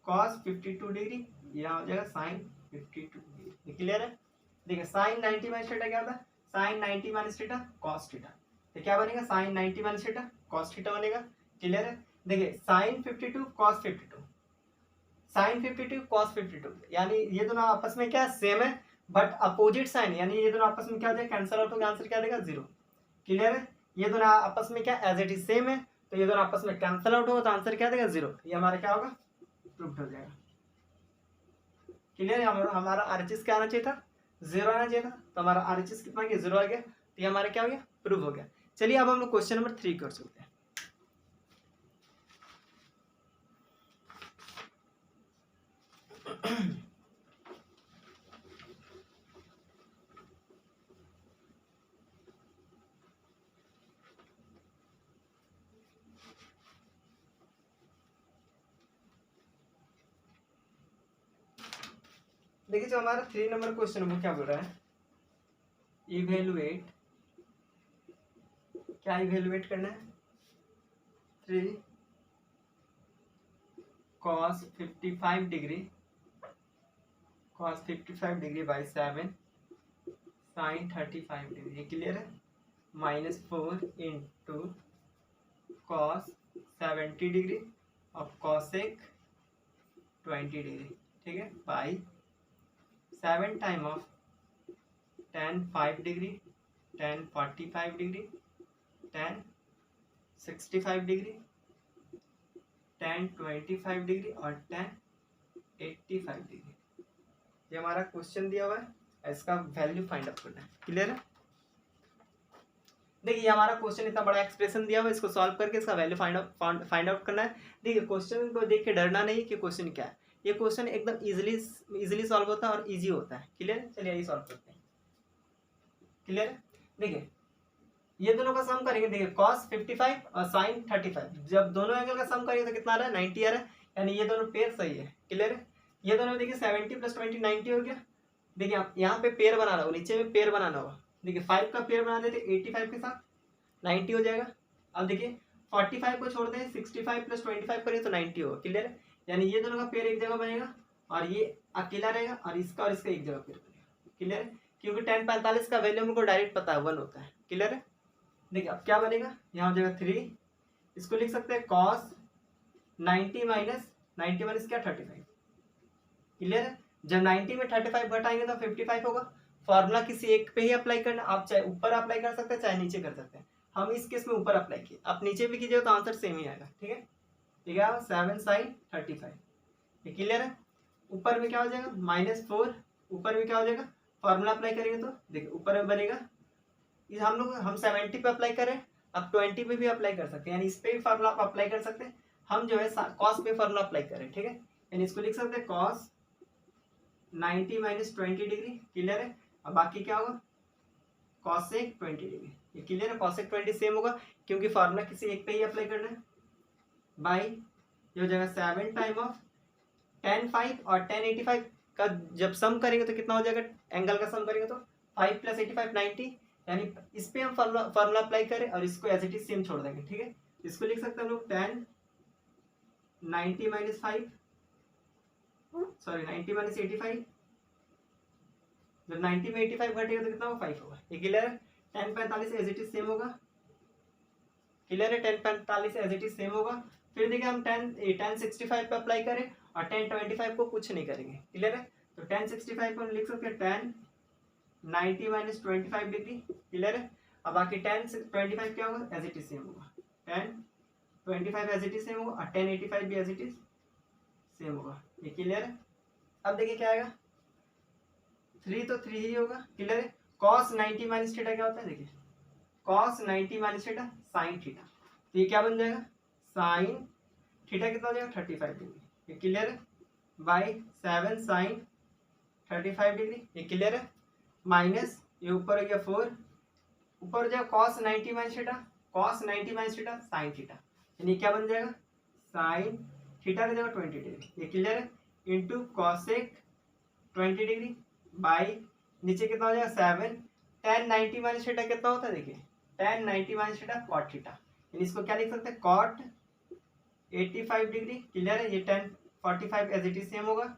कॉस 52 डिग्री, यहाँ हो जाएगा साइन 52 डिग्री। क्लियर है? देखिए साइन 90 माइनस थीटा क्या होता है, sine 90 minus theta cos theta, तो क्या बनेगा, sine 90 minus theta cos theta बनेगा। क्लियर है? देखिए साइन 52 कॉस 52, साइन 52 कॉस 52, यानी ये दोनों आपस में क्या सेम है बट अपोजिट साइन, यानी ये दोनों आपस में क्या हो जाएगा, कैंसिल आउट होगा, आंसर क्या देगा, 0। क्लियर है? ये दोनों आपस में क्या एज इट इज सेम है, तो ये दोनों आपस में कैंसिल आउट होगा तो आंसर क्या देगा, 0। ये हमारा क्या होगा, प्रूफ हो जाएगा। क्लियर है? हमारा RHS क्या आना चाहिए था, 0 आना चाहिए था, तो हमारा RHS कितना गया, 0 आ गया, तो ये हमारा क्या हो गया, प्रूफ हो गया। चलिए अब हम लोग क्वेश्चन नंबर 3 कर सकते हैं। देखिए जो हमारा 3 नंबर क्वेश्चन वो क्या बोल रहा है, इवेलुएट, क्या इवेलुएट करना है, 3 cos 55 degree, cos 55 degree by 7 sine 35 degree. Clear है? -4 इंटू cos 70 डिग्री और cosec 20 डिग्री, ठीक है, by 7 time of tan 5 degree, tan 45 degree, tan 65 degree, tan 25 degree और tan 85 डिग्री। ये हमारा क्वेश्चन दिया हुआ है, इसका वैल्यू फाइंड आउट करना है। क्लियर है? देखिए हमारा क्वेश्चन इतना बड़ा एक्सप्रेशन दिया हुआ है, इसको सॉल्व करके इसका वैल्यू फाइंड आउट करना है। देखिए क्वेश्चन को देख के डरना नहीं कि क्वेश्चन क्या है, ये क्वेश्चन एकदम इजीली सॉल्व होता है और इजी होता है। क्लियर है? चलिए यही सॉल्व करते हैं। क्लियर है? देखिए ये दोनों का सम करेंगे, देखिए cos 55 और sin 35, जब दोनों एंगल का सम करेंगे तो कितना आ रहा है, 90 आ रहा है, यानी ये दोनों पेयर सही है। क्लियर है? ये दोनों देखिए 70 + 20 90 हो गया। देखिए आप यहाँ पे पेयर बनाना होगा, नीचे में पेयर बनाना होगा। देखिए 5 का पेयर बना देते 85 के साथ, 90 हो जाएगा। अब देखिए 45 को छोड़ दें, 65 + 25 करें तो 90 होगा। क्लियर है? यानी ये दोनों का पेयर एक जगह बनेगा और ये अकेला रहेगा और इसका एक जगह पेयर बनेगा। क्लियर है? क्योंकि tan 45 का वैल्यू हमको डायरेक्ट पता है, 1 होता है। क्लियर है? देखिए अब क्या बनेगा, यहाँ हो जाएगा 3, इसको लिख सकते हैं cos 90 माइनस क्या 35। क्लियर है? जब 90 में 35 घटाएंगे तो 55 होगा। फॉर्मूला किसी एक पे ही अप्लाई करना, आप चाहे ऊपर अप्लाई कर सकते हैं चाहे नीचे कर सकते हैं। हम इस केस में ऊपर अप्लाई किए, आप नीचे भी कीजिएगा तो आंसर सेम ही आएगा। ठीक है? ठीक है, 7 sin 35। ये क्लियर है? ऊपर में क्या हो जाएगा, -4, ऊपर में क्या हो जाएगा, फॉर्मूला अप्लाई करेंगे तो देखिए ऊपर में बनेगा, हम 70 पे अप्लाई करें, अब 20 पे भी अप्लाई कर सकते हैं, यानी इस पे भी फार्मूला आप अप्लाई कर सकते हैं। हम जो है कॉस पे फार्मूला अप्लाई करें। ठीक है? यानी इसको लिख सकते हैं cos 90 - 20 डिग्री। क्लियर है? अब बाकी क्या होगा, cosec 20 डिग्री। ये क्लियर है? cosec 20 सेम होगा क्योंकि फार्मूला किसी एक पे ही अप्लाई करना है। बाई ये हो जाएगा 7 टाइम ऑफ tan 5 और tan 85, का जब सम करेंगे तो कितना हो जाएगा, एंगल का सम करेंगे तो 5 + 85 90, यानी इस पे हम फार्मूला अप्लाई करें और इसको एज इट इज सेम छोड़ देंगे, ठीक है। इसको लिख सकते हैं हम लोग 10 90 - 5, सॉरी 90 - 85, जब 90 में 85 घटेगा तो कितना होगा 5 होगा, ये क्लियर है। 10 45 एज इट इज सेम होगा, क्लियर है, 10 45 एज इट इज सेम होगा। फिर देखिए हम 10 65 पे अप्लाई करें और 10 25 को कुछ नहीं करेंगे, क्लियर है। तो 10 65 को हम लिख सकते हैं 10 90 - 25 डिग्री, क्लियर है। अब बाकी 10 25 क्या होगा, एज इट इज सेम होगा, 10 25 एज इट इज सेम होगा और 10 85 भी एज इट इज सेम होगा, ये क्लियर है। अब देखिए क्या आएगा, 3 तो 3 ही होगा, क्लियर है। cos 90 - थीटा क्या होता है, देखिए cos 90 - थीटा sin थीटा, तो ये क्या बन जाएगा, sin थीटा कितना हो जाएगा 35 डिग्री, ये क्लियर है, बाई 7 sin 35 डिग्री, ये क्लियर है, माइनस ये ऊपर हो गया 4, ऊपर हो जाएगा cos 90 - theta, cos 90 - theta sin theta, यानी क्या बन जाएगा, sin थीटा का जगह 20 डिग्री, ये क्लियर है, इंटू cosec 20 डिग्री बाई नीचे कितना हो जाएगा 7, tan 90 - थीटा कितना होता है, देखिए tan 90 - थीटा cot थीटा, यानी इसको क्या लिख सकते हैं, cot 85 डिग्री, क्लियर है। ये tan 45 as it is same होगा,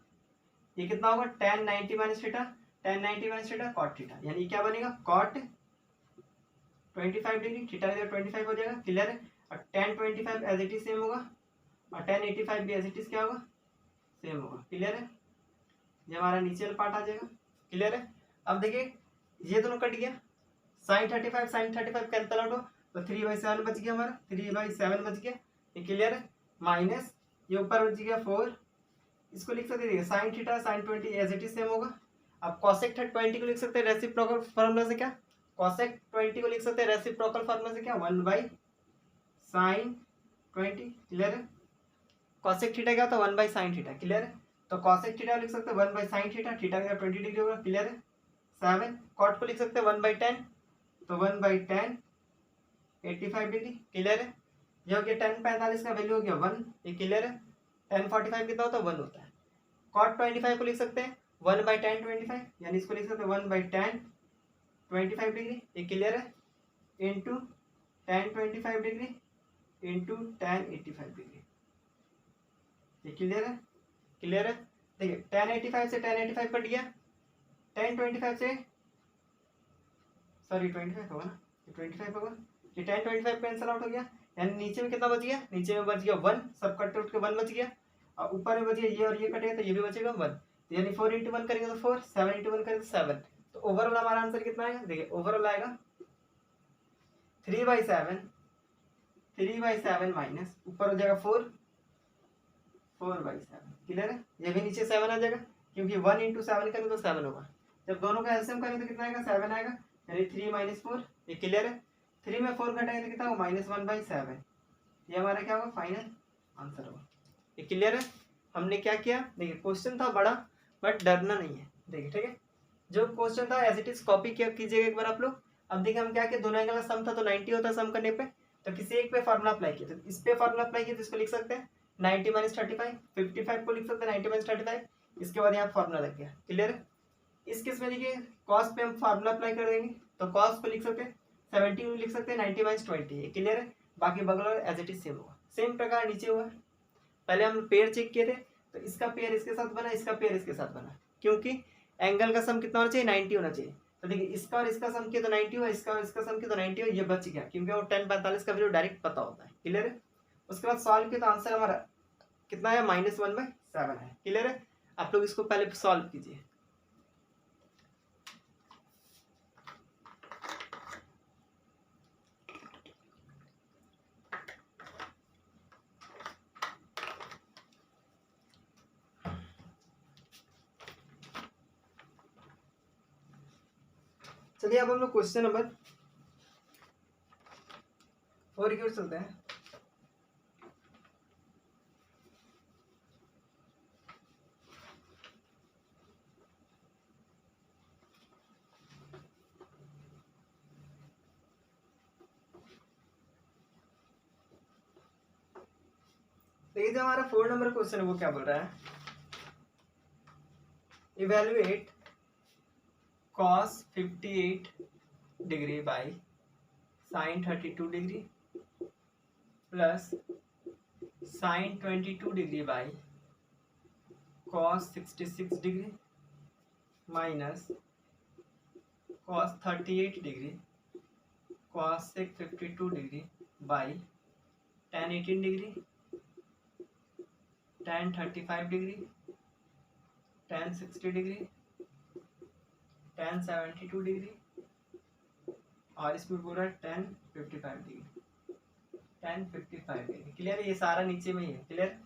ये कितना होगा tan 90 - theta, tan 90 - theta cot theta, यानी क्या बनेगा cot 25 डिग्री, थीटा का 25 हो जाएगा, क्लियर है। और tan 25 as it is same होगा और tan 85 भी एज इट इज क्या होगा, सेम होगा, क्लियर है। ये हमारा नीचे वाला पार्ट आ जाएगा, क्लियर है। अब देखिए ये दोनों कट गया, sin 35 कैंसल आउट हो तो 3/7 बच गया हमारा, 3/7 बच गया, ये क्लियर है, माइनस ये ऊपर बच गया 4, इसको लिख सकते हैं sin theta sin 20 as it is same होगा। अब cosec 20 को लिख सकते हैं रेसिप्रोकल फार्मूला से, क्या cosec 20 को लिख सकते हैं रेसिप्रोकल फार्मूला से, क्या 1/sin 20, क्लियर है। cosec थीटा क्या होता है 1/sin थीटा, क्लियर है। तो cosec थीटा लिख सकते हैं 1/sin थीटा, थीटा का 20 डिग्री होगा, क्लियर है। 7 cot को लिख सकते हैं 1/10, तो 1/10 85 डिग्री, क्लियर है। ये हो गया 10 45 का वैल्यू हो गया 1, ये क्लियर है। 10 45 कितना होता है 1 होता है। cot 25 को लिख सकते हैं 1/10 25, यानी इसको लिख सकते हैं 1/10 25 डिग्री, ये क्लियर है, into tan 25 degree into tan 85 degree, ये क्लियर है, क्लियर है। देखिए tan 85 से tan 85 कट गया, tan 25 से सॉरी 25 होगा ना, 25 होगा, ये tan 25 कैंसल आउट हो गया, यानी नीचे में कितना बच गया, नीचे में बच गया 1, सब कट उठ के 1 बच गया, और ऊपर में बच गया ये और ये कटेगा तो ये भी बचेगा 1, तो यानी 4 × 1 करेंगे तो 4, 7 × 1 करेंगे तो 7, तो ओवरऑल हमारा आंसर कितना आएगा, देखिए ओवरऑल आएगा 3/7 माइनस ऊपर हो जाएगा 4/7, क्लियर है। ये भी नीचे 7 आ जाएगा क्योंकि 1 × 7 करेंगे तो 7 होगा, जब दोनों का एलसीएम करेंगे तो कितना आएगा 7 आएगा, यानी 3 - 4, ये क्लियर है। 3 में 4 घटाएंगे तो कितना होगा -1/7, ये हमारा क्या होगा फाइनल आंसर होगा, ये क्लियर है। हमने क्या किया, देखिए क्वेश्चन था बड़ा बट डरना नहीं है, देखिए ठीक है, जो क्वेश्चन था एज इट इज कॉपी किया कीजिएगा एक बार आप लोग। अब देखिए हम क्या किया, दोनों एंगल का सम था तो 90 होता है सम करने पे, तो किसी एक पे फार्मूला अप्लाई किया, तो इस पे फार्मूला अप्लाई किया तो इसको लिख सकते हैं 90 - 35, 55 को लिख सकते हैं 90 - 35, इसके बाद यहाँ फार्मूला लग गया, क्लियर है। इस केस में देखिए कॉस पे हम फार्मूला अप्लाई कर देंगे, तो कॉस को लिख सकते हैं 70 को लिख सकते हैं 90 - 20, क्लियर है। बाकी बगल एज इट इज सेम होगा, सेम प्रकार नीचे हुआ। पहले हम पेयर चेक किए थे, तो इसका पेयर इसके साथ बना, इसका पेयर इसके साथ बना, क्योंकि एंगल का सम कितना होना चाहिए 90 होना चाहिए, तो देखिए इसका और इसका सम किया तो 90 हुआ, इसका और इसका सम किया तो 90 हुआ, ये बच गया क्योंकि वो 10 45 का वैल्यू डायरेक्ट पता होता है, क्लियर है। उसके बाद सॉल्व किया तो आंसर हमारा कितना है -1/7 है, क्लियर है। आप लोग इसको पहले सॉल्व कीजिए। चलिए अब हम लोग क्वेश्चन नंबर 4 की ओर चलते हैं। देखिए जो हमारा 4 नंबर क्वेश्चन है वो क्या बोल रहा है, evaluate cos 58 degree by sin 32 degree plus sin 22 degree by cos 66 degree minus cos 38 degree cos 52 degree by tan 18 degree tan 35 degree tan 60 degree tan 72 degree और इसमें पूरा tan 55 degree tan 55 degree. Clear है? ये सारा नीचे में ही है। Clear?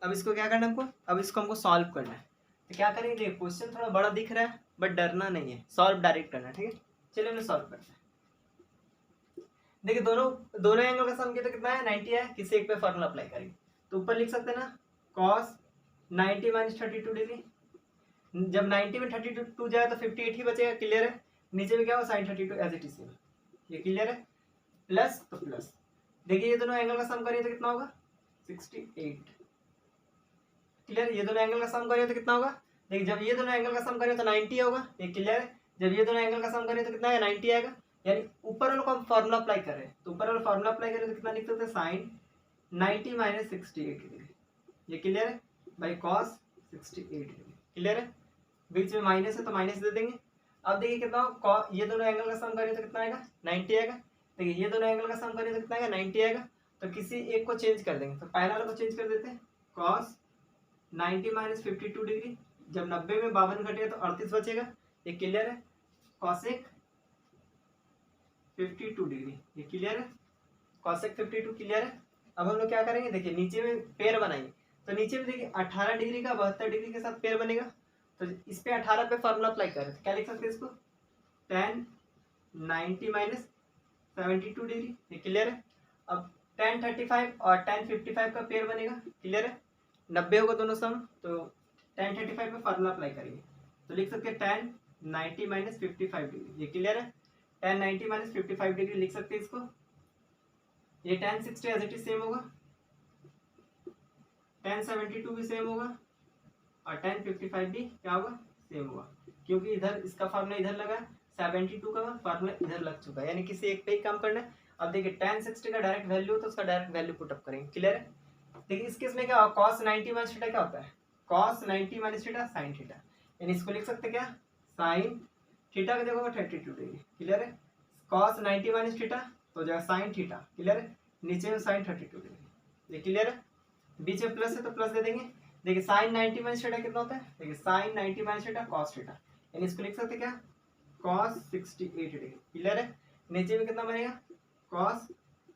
अब इसको क्या करना है हमको? अब इसको हमको सॉल्व करना है। तो क्या करेंगे? देखिए क्वेश्चन थोड़ा बड़ा दिख रहा है बट डरना नहीं है, सॉल्व डायरेक्ट करना है। ठीक है, चलिए हमने सॉल्व करते हैं। देखिए दोनों एंगल का सम कितना कितना है? 90 है। किसी एक पे फॉर्मूला अप्लाई करेंगे तो ऊपर लिख सकते हैं ना cos 90 माइनस 32 डिग्री। जब 90 में 32 जाए तो 58 ही बचेगा। क्लियर है? नीचे में क्या होगा? sin 32 as it is. ये क्लियर है? प्लस तो प्लस, देखिए ये दोनों एंगल का सम करिए तो कितना होगा? 68। क्लियर? ये दोनों एंगल का सम करिए तो कितना होगा? देखिए जब ये दोनों एंगल का सम करिए तो 90 होगा। ये क्लियर है? जब ये दोनों एंगल का सम करिए तो कितना आएगा? 90 आएगा। यानी ऊपर वाले को हम फॉर्मूला अप्लाई कर रहे हैं तो ऊपर वाला फॉर्मूला अप्लाई करें तो कितना लिख सकते हैं? Sine 90 minus 68 degree. ये क्लियर है? By cos 68 degree. क्लियर है? बीच में माइनस है तो माइनस दे देंगे। अब देखिए कितना हो, ये दोनों एंगल का सम करें तो कितना आएगा? 90 आएगा। देखिए ये दोनों एंगल का सम करें तो कितना आएगा? 90 आएगा। तो किसी एक को चेंज कर देंगे तो पहला वाला को चेंज कर देते हैं। कॉस 90 माइनस 52 डिग्री, जब 90 में 52 घटेगा तो 38 बचेगा। ये क्लियर है? Cosec 52 degree. ये क्लियर है? कॉसेक 52 क्लियर है? अब हम लोग क्या करेंगे? देखिए नीचे में पेयर बनाएंगे तो नीचे में देखिए 18 डिग्री का 72 डिग्री के साथ पेयर बनेगा तो इस पे 18 पे फॉर्मूला अप्लाई करें तो क्या लिख सकते हैं इसको? tan 90 minus 72 degree. ये क्लियर है? अब tan 35 और tan 55 का पेयर बनेगा। क्लियर है? 90 होगा दोनों सम तो tan 35 पे फॉर्मूला अप्लाई करेंगे तो लिख सकते हैं tan 90 माइनस 55 डिग्री। ये क्लियर है? tan 90 माइनस 55 डिग्री लिख सकते हैं इसको। ये tan 60 as it is same होगा, tan 72 भी सेम होगा और tan 55 भी क्या होगा? सेम होगा, क्योंकि इधर इसका फार्मूला इधर लगा, 72 का फार्मूला इधर लग चुका है, यानी किसी एक पे ही काम करना है। अब देखिए tan 60 का डायरेक्ट वैल्यू हो तो उसका डायरेक्ट वैल्यू पुट अप करेंगे। क्लियर है? देखिए इस केस में क्या होगा? cos 90 माइनस थीटा क्या होता है? cos 90 minus theta sin theta, यानी इसको लिख सकते क्या? sin थीटा का जगह 32 डिग्री। क्लियर है? cos 90 माइनस थीटा तो जाएगा sin थीटा। क्लियर है? नीचे में sin 32 डिग्री। ये क्लियर है? बीच में प्लस है तो प्लस दे देंगे। देखिए sin 90 माइनस थीटा कितना होता है? देखिए sin 90 minus theta cos theta, यानी इसको लिख सकते क्या? cos 68 degree. क्लियर है? नीचे में कितना बनेगा? cos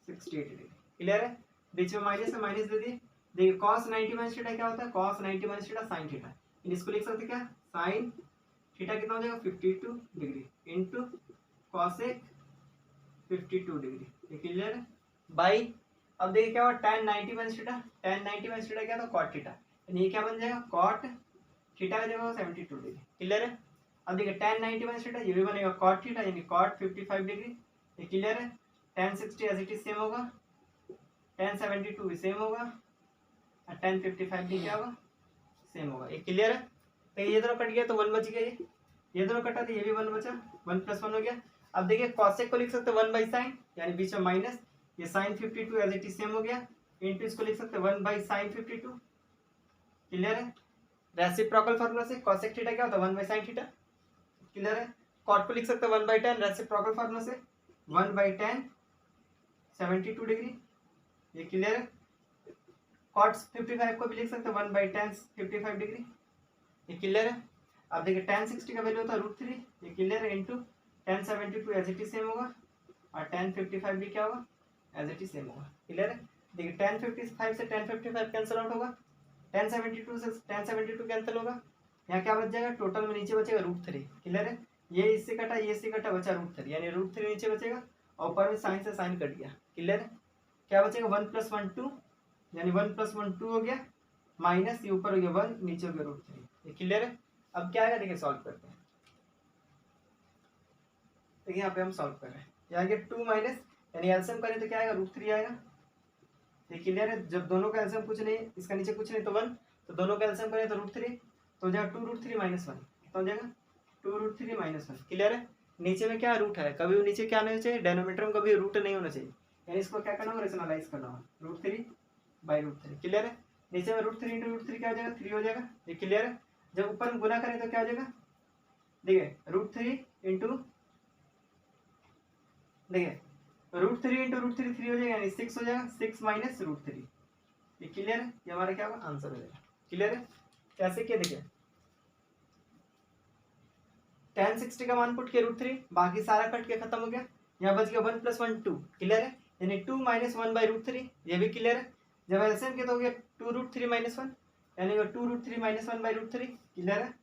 68 degree. क्लियर है? बीच में माइनस है, माइनस दे दिए। देखिए cos 90 माइनस थीटा क्या होता है? cos 90 minus theta sin theta, यानी इसको लिख सकते क्या? sin थीटा कितना हो जाएगा? 52 डिग्री इंटू cosec 52 डिग्री। ये क्लियर है? बाई अब देखिए क्या हुआ? tan 90 minus theta, tan 90 minus theta क्या था? cot थीटा, यानी ये क्या बन जाएगा? cot थीटा का जगह 72 डिग्री। क्लियर है? अब देखिए tan 90 माइनस थीटा ये भी बनेगा cot थीटा, यानी cot 55 डिग्री। ये क्लियर है? tan 60 as it is same होगा, tan 72 भी सेम होगा और tan 55 भी क्या होगा? सेम होगा। ये क्लियर है? तो ये दोनों कट गया तो 1 बच गया, ये दोनों कटा तो ये भी 1 बचा, 1 + 1 हो गया। अब देखिए cosec को लिख सकते 1 बाई साइन, यानी बीच में माइनस, ये sin 52 as it is same हो गया, इंटू इसको लिख सकते 1 बाई sin 52। क्लियर है? रेसिप्रोकल फार्मूला से cosec थीटा क्या होता है? 1 बाई sin थीटा। क्लियर है? cot को लिख सकते 1 बाई tan, रेसिप्रोकल फार्मूला से 1 बाई tan 72 डिग्री। ये क्लियर है? cot 55 को भी लिख सकते 1 बाई tan 55 डिग्री। ये क्लियर है? अब देखिए tan 60 का वैल्यू होता है √3। ये क्लियर है? Into tan 72 as it is same होगा और tan 55 भी क्या होगा? एज इट इज सेम होगा। क्लियर है? देखिए tan 55 से tan 55 कैंसिल आउट होगा, tan 72 से tan 72 कैंसिल होगा, यहाँ क्या बच जाएगा? टोटल में नीचे बचेगा √3। क्लियर है? ये इससे कटा, ये इससे कटा, बचा √3, यानी √3 नीचे बचेगा और ऊपर में साइन से साइन कट गया। क्लियर है? क्या बचेगा? 1 + 1 2, यानी 1 + 1 2 हो गया, माइनस ये ऊपर हो गया 1, नीचे हो गया √3। ये क्लियर है? अब क्या आएगा? देखिए सॉल्व करते हैं। देखिए यहाँ पे हम सॉल्व कर रहे हैं, यहाँ के 2 माइनस, यानी एलसीएम करें तो क्या आएगा? √3 आएगा। ये क्लियर है? जब दोनों का एलसीएम कुछ नहीं, इसका नीचे कुछ नहीं तो 1, तो दोनों का एलसीएम करें तो √3, तो हो जाएगा 2√3 माइनस 1, कितना हो जाएगा 2√3 माइनस 1। क्लियर है। नीचे में क्या रूट है, कभी भी नीचे क्या नहीं होना चाहिए, डेनोमीटर में कभी रूट नहीं होना चाहिए, यानी इसको क्या करना होगा, रेशनलाइज करना होगा, √3/√3। क्लियर है। नीचे में √3 इंटू √3 क्या हो जाएगा 3 हो जाएगा, ये क्लियर है। जब ऊपर में गुना करें तो क्या हो जाएगा, देखिए √3 इंटू, देखिए √3 इंटू √3 3 हो जाएगा, यानी 6 हो जाएगा, 6 माइनस √3। ये क्लियर है, ये हमारा क्या होगा आंसर हो जाएगा। क्लियर है। कैसे किया, देखिए tan 60 का मान पुट किया √3, बाकी सारा कट के खत्म हो गया, यहाँ बच गया 1 + 1 2। क्लियर है, यानी 2 - 1/√3, ये भी क्लियर है। जब एलसीएम किया तो हो गया 2√3 - 1, यानी 2√3 - 1/√3। क्लियर है।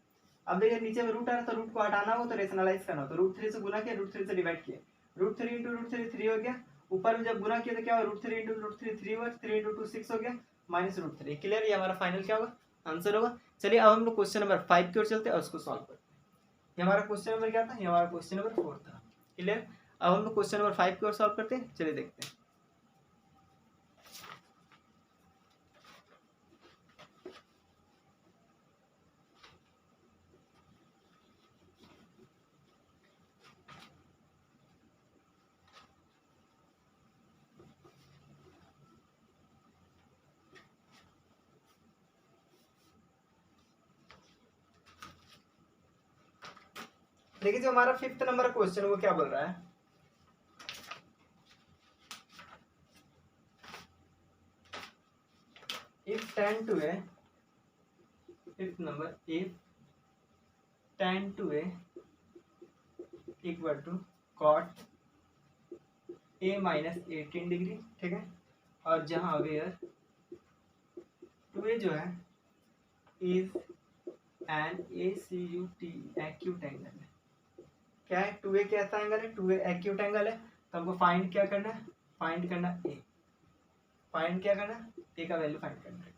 अब देखिए नीचे में रूट आ रहा है तो रूट को हटाना हो तो रेशनलाइज करना हो, तो √3 से गुना किया, √3 से डिवाइड किया, √3 इंटू √3 3 हो गया, ऊपर में जब गुना किया तो क्या हुआ, √3 इंटू √3 3 हुआ, 3 इंटू 2 6 हो गया, माइनस √3। क्लियर, ये हमारा फाइनल क्या होगा, आंसर होगा। चलिए अब हम लोग क्वेश्चन नंबर 5 की ओर चलते हैं और उसको सॉल्व करते हैं। ये हमारा क्वेश्चन नंबर क्या था, ये हमारा क्वेश्चन नंबर 4 था। क्लियर। अब हम लोग क्वेश्चन नंबर 5 की ओर सॉल्व करते हैं, चलिए देखते हैं। देखिए जो हमारा 5th नंबर क्वेश्चन वो क्या बोल रहा है, if tan 2a, 5th number, if tan 2a equal to cot a minus 18 degree, ठीक है, और जहां वेयर 2a जो है is an ACUT acute angle है। क्या है, 2a कैसा एंगल है, 2a एक्यूट एंगल है, तो हमको फाइंड क्या करना है, फाइंड करना a, फाइंड क्या करना है, a का वैल्यू फाइंड करना है।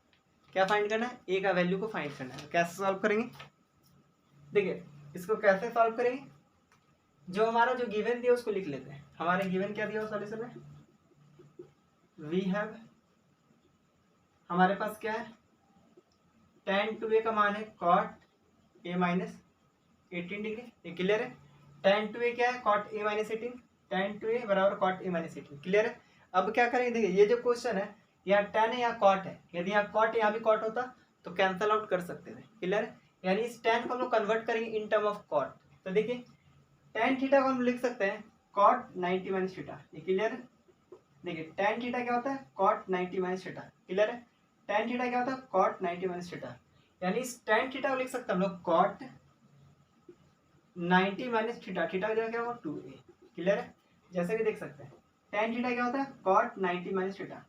क्या फाइंड करना है, a का वैल्यू को फाइंड करना है। कैसे सॉल्व करेंगे, देखिए इसको कैसे सॉल्व करेंगे, जो हमारा जो गिवन दिया उसको लिख लेते हैं। हमारे गिवन क्या दिया सॉल्यूशन में, वी हैव, हमारे पास क्या है, tan 2a का मान है cot a माइनस 18 डिग्री, ये क्लियर है। tan 2a क्या है, cot a minus 18, tan 2a बराबर cot a माइनस 18। क्लियर है। अब क्या करेंगे, देखिए ये जो क्वेश्चन है यहाँ tan है यहाँ cot है, यदि यहाँ cot यहाँ भी cot होता तो कैंसल आउट कर सकते थे। क्लियर है, यानी इस tan को हम लोग कन्वर्ट करेंगे इन टर्म ऑफ cot। तो देखिए tan थीटा को हम लिख सकते हैं cot 90 माइनस थीटा, ये क्लियर है। देखिए tan थीटा क्या होता है, cot 90 माइनस थीटा। क्लियर है, tan थीटा क्या होता है, cot 90 माइनस थीटा, यानी इस tan थीटा को लिख सकते हैं हम लोग cot 90 माइनस थीटा, थीटा का जगह क्या होगा 2a। क्लियर है, जैसे कि देख सकते हैं tan थीटा क्या होता है, cot 90 माइनस थीटा,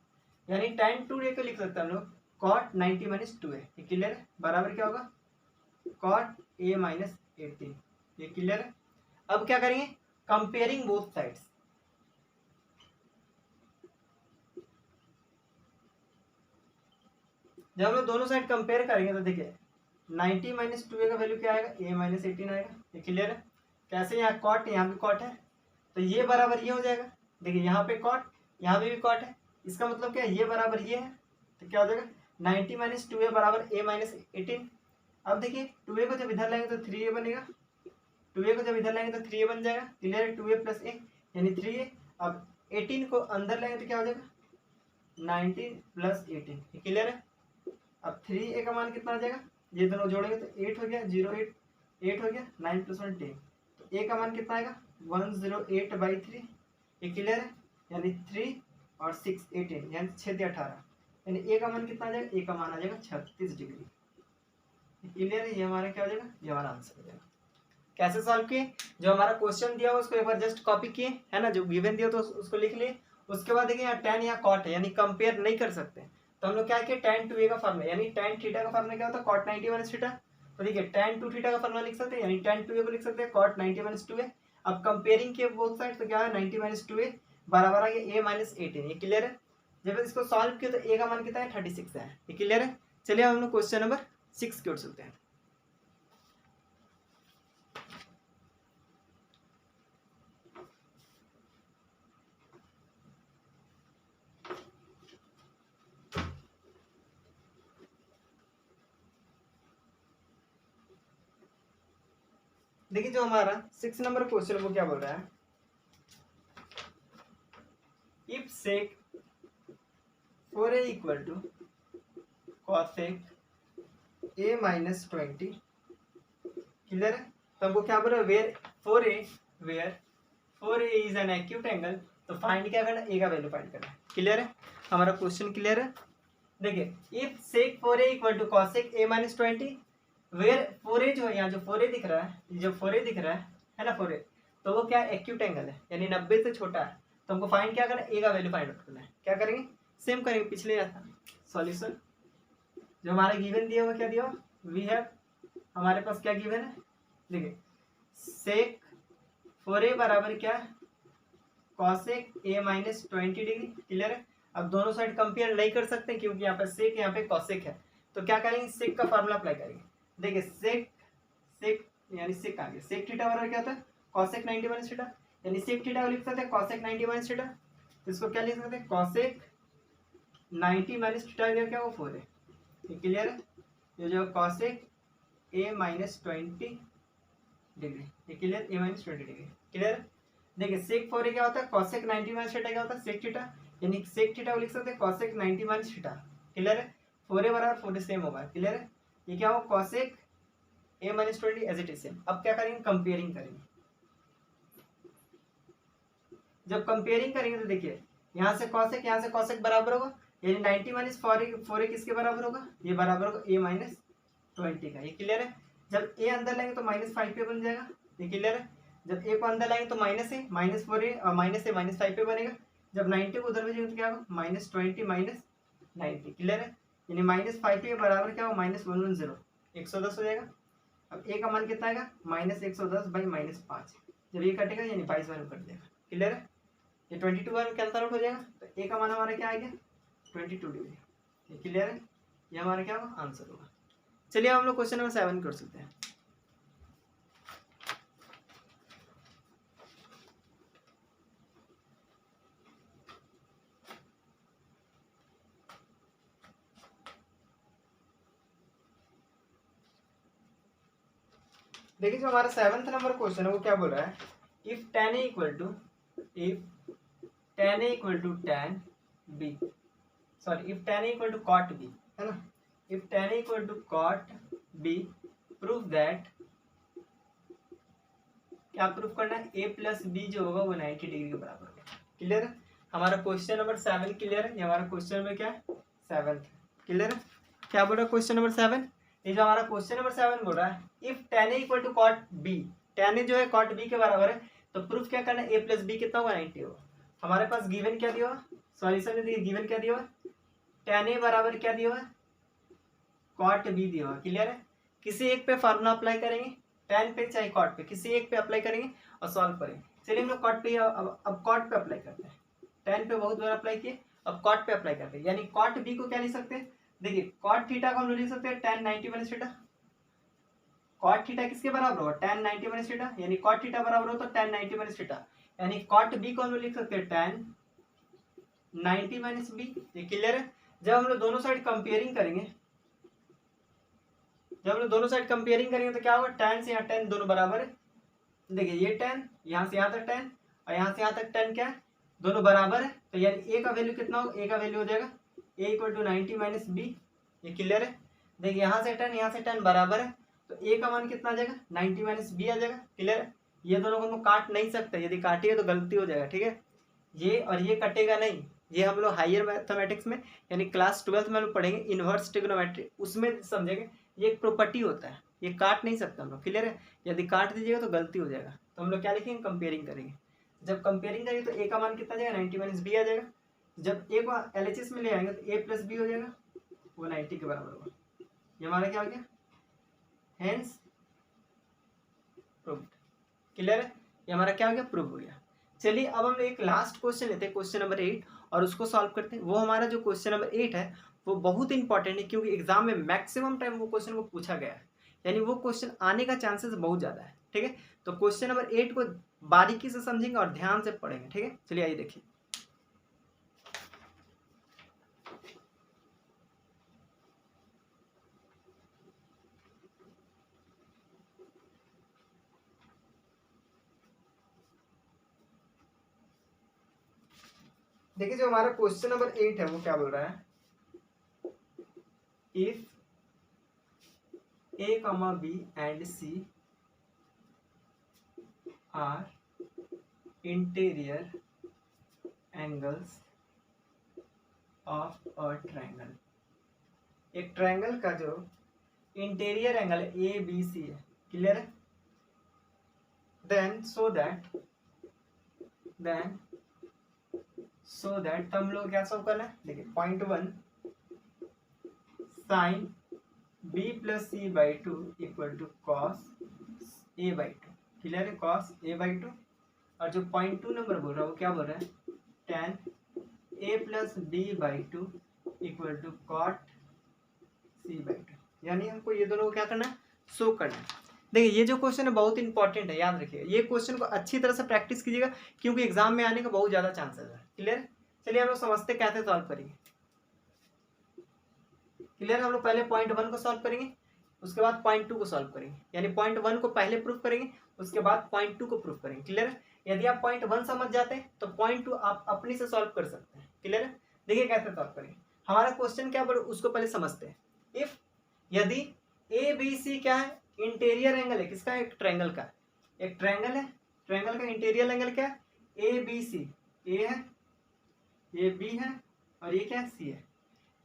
यानी tan 2a को लिख सकते हैं हम लोग cot 90 माइनस 2a। ये क्लियर है, बराबर क्या होगा cot a माइनस 18। ये क्लियर है। अब क्या करेंगे, कंपेयरिंग बोथ साइड्स, जब हम लोग दोनों साइड कंपेयर करेंगे तो देखिए 90 माइनस 2a का वैल्यू क्या आएगा, a माइनस 18 आएगा। ये क्लियर है। कैसे, यहाँ कॉट यहाँ भी कॉट है तो ये बराबर ये हो जाएगा। देखिए यहाँ पे कॉट यहाँ पे भी कॉट है, इसका मतलब क्या है, ये बराबर ये है, तो क्या हो जाएगा 90 माइनस 2a बराबर a माइनस 18। अब देखिए 2a को जब इधर लाएंगे तो 3a बनेगा, 2a को जब इधर लाएंगे तो 3a बन जाएगा। क्लियर है, 2a प्लस a यानी 3a। अब 18 को अंदर लाएंगे तो क्या हो जाएगा 19 प्लस 18। क्लियर है। अब 3a का मान कितना आ जाएगा, ये दोनों जोड़ेंगे तो 8 हो गया, 08 8 हो गया, 9 + 1 10, तो a का मान कितना आएगा 108/3। ये क्लियर है, यानी 3 और 6 18, यानी 6 × 18, यानी a का मान कितना आ जाएगा, a का मान आ जाएगा 36 डिग्री। क्लियर है, ये हमारा क्या हो जाएगा, ये हमारा आंसर हो जाएगा। कैसे सॉल्व किए, जो हमारा क्वेश्चन दिया हुआ उसको एक बार जस्ट कॉपी किए है ना, जो गिवन दिया तो उसको लिख लिए। उसके बाद देखिए यहाँ tan या cot है, यानी कंपेयर नहीं कर सकते, तो हम लोग क्या किए, tan 2a का फॉर्मूला, यानी tan थीटा का फॉर्मूला क्या होता है, cot 90 माइनस थीटा। तो देखिए tan 2 थीटा का फॉर्मूला लिख सकते हैं, यानी tan 2a को लिख सकते हैं cot 90 माइनस 2a। अब कंपेयरिंग किए बोथ साइड तो क्या है 90 माइनस 2a बराबर आ गया a माइनस 18। ये क्लियर है। जब इसको सॉल्व किया तो a का मान कितना है 36 है। ये क्लियर है। चलिए हम लोग क्वेश्चन नंबर 6 की ओर चलते हैं। देखिए जो हमारा 6 नंबर क्वेश्चन वो क्या बोल रहा है, if sec 4a equal to cosec a minus 20, clear है। तो हमको क्या बोल रहा है, where 4a is an acute angle, तो फाइंड क्या करना, a का वैल्यू फाइंड करना है, क्लियर है। हमारा क्वेश्चन क्लियर है। देखिए if sec 4a equal to cosec a minus 20, where 4a जो है, यहाँ जो 4a दिख रहा है, जो 4a दिख रहा है ना 4a, तो वो क्या एक्यूट एंगल है, यानी 90 से छोटा है। तो हमको फाइंड क्या करना है, a का वैल्यू फाइंड आउट करना है। क्या करेंगे, सेम करेंगे पिछले सॉल्यूशन जो हमारा गिवन दिया हुआ, क्या दिया हुआ, वी हैव, हमारे पास क्या गिवन है, देखिए सेक 4a बराबर क्या, cosec a minus 20 degree, clear है। अब दोनों साइड कंपेयर नहीं कर सकते क्योंकि यहाँ पे सेक, यहाँ पे कॉसेक है, तो क्या करेंगे, सेक का फार्मूला अप्लाई करेंगे। देखिए सेक सेक यानी सेक आ गया, सेक थीटा बराबर क्या होता है, कॉसेक 90 माइनस थीटा, यानी सेक थीटा को लिख सकते हैं कॉसेक 90 माइनस थीटा, तो इसको क्या लिख सकते हैं, कॉसेक 90 माइनस थीटा क्या वो 4 है, क्लियर है। ये जो कॉसेक a माइनस 20 डिग्री, ये clear, a minus 20 degree, clear. देखिए सेक 4 क्या होता है, कॉसेक 90 माइनस थीटा क्या होता है, सेक थीटा, यानी सेक थीटा को लिख सकते हैं कॉसेक 90 माइनस थीटा, क्लियर है। 4a बराबर 4 सेम होगा, क्लियर है। ये क्या हो, cosec a minus 20 as it is same. अब क्या करेंगे, कंपेयरिंग करेंगे। जब कंपेयरिंग करेंगे तो देखिए यहाँ से कॉसेक बराबर होगा, यानी 90 माइनस 4a किसके बराबर होगा, ये बराबर होगा a माइनस 20 का, ये क्लियर है। जब a अंदर लाएंगे तो माइनस 5 बन जाएगा, ये क्लियर है। जब a को अंदर लाएंगे तो माइनस 4a और माइनस a माइनस 5 बनेगा। जब 90 को उधर भेजेंगे तो क्या होगा, माइनस 20 माइनस 90, क्लियर है। यानी माइनस 5a बराबर क्या होगा, माइनस 110, 110 हो जाएगा। अब a का मान कितना आएगा, माइनस 110 बाई माइनस 5, जब ये कटेगा यानी 22 बार कट जाएगा, क्लियर है। ये 22 बार कैंसल आउट हो जाएगा, तो a का मान हमारा क्या आ गया, 22 डिग्री, क्लियर है। ये हमारा क्या होगा, आंसर होगा। चलिए हम लोग क्वेश्चन नंबर 7 कर सकते हैं। देखिए जो हमारा 7th नंबर क्वेश्चन है वो क्या बोल रहा है, if tan a equal to tan b, sorry if tan a equal to cot b, है ना, if tan a equal to cot b, prove that, क्या प्रूफ करना है, a प्लस बी जो होगा वो 90 डिग्री के बराबर होगा, क्लियर है। हमारा क्वेश्चन नंबर 7 क्लियर है, ये हमारा क्वेश्चन नंबर क्या है, 7th, क्लियर है। क्या बोल रहा है क्वेश्चन नंबर 7, ये जो हमारा क्वेश्चन नंबर 7 बोल रहा है, if tan a equal to cot b, tan a जो है cot b के बराबर है, तो प्रूफ क्या करना है, a प्लस बी कितना होगा, 90 होगा। हमारे पास गिवन क्या दिया हुआ, सॉल्यूशन में देखिए गिवन क्या दिया हुआ, tan a बराबर क्या दिया हुआ, cot b दिया हुआ, क्लियर है। किसी एक पे फार्मूला अप्लाई करेंगे, tan पे चाहे cot पे, किसी एक पे अप्लाई करेंगे और सॉल्व करेंगे। चलिए हम लोग cot पे, अब cot पे अप्लाई करते हैं, tan पे बहुत बार अप्लाई किए, अब cot पे अप्लाई करते हैं, यानी cot b को क्या लिख सकते हैं, देखिए cot थीटा को हम लोग लिख सकते हैं tan 90 minus theta, cot theta किसके बराबर होगा, tan 90 माइनस थीटा, यानी cot थीटा बराबर हो तो tan 90 माइनस थीटा, यानी cot b को हम लोग लिख सकते हैं tan 90 माइनस b, ये क्लियर है। जब हम लोग दोनों साइड कंपेयरिंग करेंगे, जब हम लोग दोनों साइड कंपेयरिंग करेंगे तो क्या होगा, tan से यहाँ tan दोनों बराबर है, देखिए ये tan यहाँ से यहाँ तक tan और यहाँ से यहाँ तक tan क्या है, दोनों बराबर है, तो यानी a का वैल्यू कितना होगा, a का वैल्यू हो जाएगा a equal to 90 minus B, ये क्लियर है। देखिए यहाँ से tan बराबर है, तो a का मान कितना आ जाएगा, 90 माइनस बी आ जाएगा, क्लियर है। ये दोनों को हम लोग काट नहीं सकते, यदि काटिए तो गलती हो जाएगा, ठीक है। ये और ये कटेगा नहीं, ये हम लोग हायर मैथमेटिक्स में यानी क्लास 12th में हम लोग पढ़ेंगे इनवर्स ट्रिग्नोमेट्री, उसमें समझेंगे ये एक प्रॉपर्टी होता है, ये काट नहीं सकता हम लोग, क्लियर है। यदि काट दीजिएगा तो गलती हो जाएगा, तो हम लोग क्या लिखेंगे, कंपेयरिंग करेंगे। जब कंपेयरिंग करेंगे तो a का मान कितना आ जाएगा, 90 माइनस बी आ जाएगा। जब a को LHS में ले आएंगे तो a प्लस बी हो जाएगा, वो 90 के बराबर होगा, ये हमारा क्या हो गया, हेंस प्रूव्ड, क्लियर है। ये हमारा क्या हो गया, प्रूव हो गया। चलिए अब हम एक लास्ट क्वेश्चन लेते हैं, क्वेश्चन नंबर 8, और उसको सॉल्व करते हैं। वो हमारा जो क्वेश्चन नंबर 8 है वो बहुत इंपॉर्टेंट है, क्योंकि एग्जाम में मैक्सिमम टाइम वो क्वेश्चन को पूछा गया है, यानी वो क्वेश्चन आने का चांसेस बहुत ज़्यादा है, ठीक है। तो क्वेश्चन नंबर 8 को बारीकी से समझेंगे और ध्यान से पढ़ेंगे, ठीक है। चलिए आइए देखिए, देखिए जो हमारा क्वेश्चन नंबर 8 है वो क्या बोल रहा है, if A, B and C are interior angles of a triangle, एक ट्रायंगल का जो interior angle A B C है, क्लियर है, देन सो दैट हम लोग क्या सॉल्व करना है, देखिए point 1 sine B plus C by two equal to cos A by two, clear है, कॉस ए बाई टू। और जो पॉइंट 2 नंबर बोल रहा है वो क्या बोल रहा है, tan A plus B by two equal to cot C by two, यानी हमको ये दोनों को क्या करना है, शो करना है। देखिए ये जो क्वेश्चन है बहुत इंपॉर्टेंट है, याद रखिए ये क्वेश्चन को अच्छी तरह से प्रैक्टिस कीजिएगा क्योंकि एग्जाम में आने का बहुत ज्यादा चांसेस है, क्लियर। चलिए हम लोग समझते कैसे सॉल्व करेंगे, क्लियर। हम लोग पहले पॉइंट 1 को सॉल्व करेंगे, उसके बाद पॉइंट 2 को सॉल्व करेंगे, यानी पॉइंट 1 को पहले प्रूफ करेंगे, उसके बाद पॉइंट 2 को प्रूफ करेंगे, क्लियर है। यदि आप पॉइंट 1 समझ जाते हैं तो पॉइंट 2 आप अपनी से सॉल्व कर सकते हैं, क्लियर है। देखिए कैसे सॉल्व करेंगे, हमारा क्वेश्चन क्या है उसको पहले समझते हैं। इफ यदि ए बी सी क्या है, इंटीरियर एंगल है, किसका, एक ट्रायंगल का, एक ट्रायंगल है, ट्रायंगल का इंटीरियर एंगल क्या है, ए बी सी, ए है, ये बी है और ये क्या है, सी है,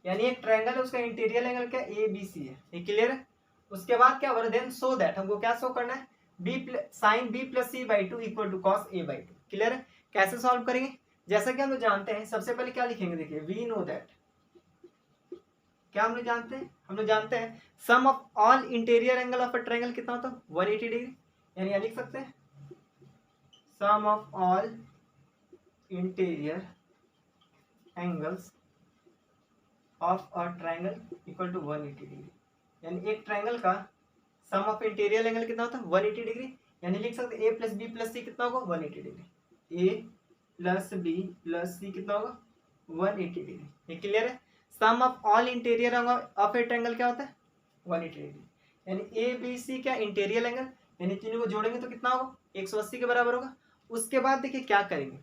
यानी एक ट्रायंगल है उसका इंटीरियर एंगल क्या ए बी सी है, ये क्लियर है। उसके बाद क्या बोला, देन सो दैट हमको क्या शो करना है, sine B plus C by two equal to cos A by two, clear है। कैसे सॉल्व करेंगे, जैसा कि हम लोग जानते हैं, सबसे पहले क्या लिखेंगे, देखिए वी नो दैट, क्या हम लोग जानते हैं, हम लोग जानते हैं sum of all interior angle of a triangle कितना होता है, 180 डिग्री, यानी यह लिख सकते हैं sum of all interior angles of a triangle equal to 180 degree, यानी एक ट्रायंगल का सम ऑफ इंटीरियर एंगल कितना होता है 180 डिग्री, यानी लिख सकते a plus b plus c कितना होगा 180 degree, a plus b plus c कितना होगा 180 डिग्री, ये क्लियर है। Sum of all interior of a triangle क्या होता है 180 डिग्री, यानी ए बी सी क्या इंटीरियर एंगल, यानी तीनों को जोड़ेंगे तो कितना होगा 180 के बराबर होगा। उसके बाद देखिए क्या करेंगे,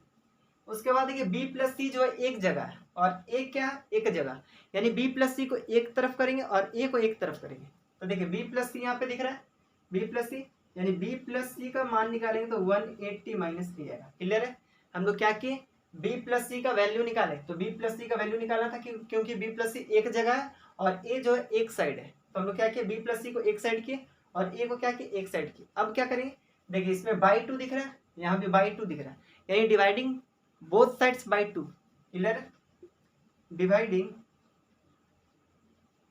उसके बाद देखिए बी प्लस सी जो है एक जगह है और एक क्या है एक जगह, यानी बी प्लस सी को एक तरफ करेंगे और ए को एक तरफ करेंगे, तो देखिए बी प्लस सी यहाँ पे दिख रहा है, बी प्लस सी, यानी बी प्लस सी का मान निकालेंगे तो 180 माइनस थ्री आएगा, क्लियर है। हम लोग क्या किए, बी प्लस सी का वैल्यू निकाले, तो बी प्लस सी का वैल्यू निकालना था क्योंकि बी प्लस सी एक जगह है और ए जो है एक साइड है, तो हम लोग क्या किए, बी प्लस सी को एक साइड किए और ए को क्या किए एक साइड किए। अब क्या करेंगे, देखिए इसमें बाई टू दिख रहा है, यहाँ भी बाई टू दिख रहा है, यानी dividing both sides by two, clear, dividing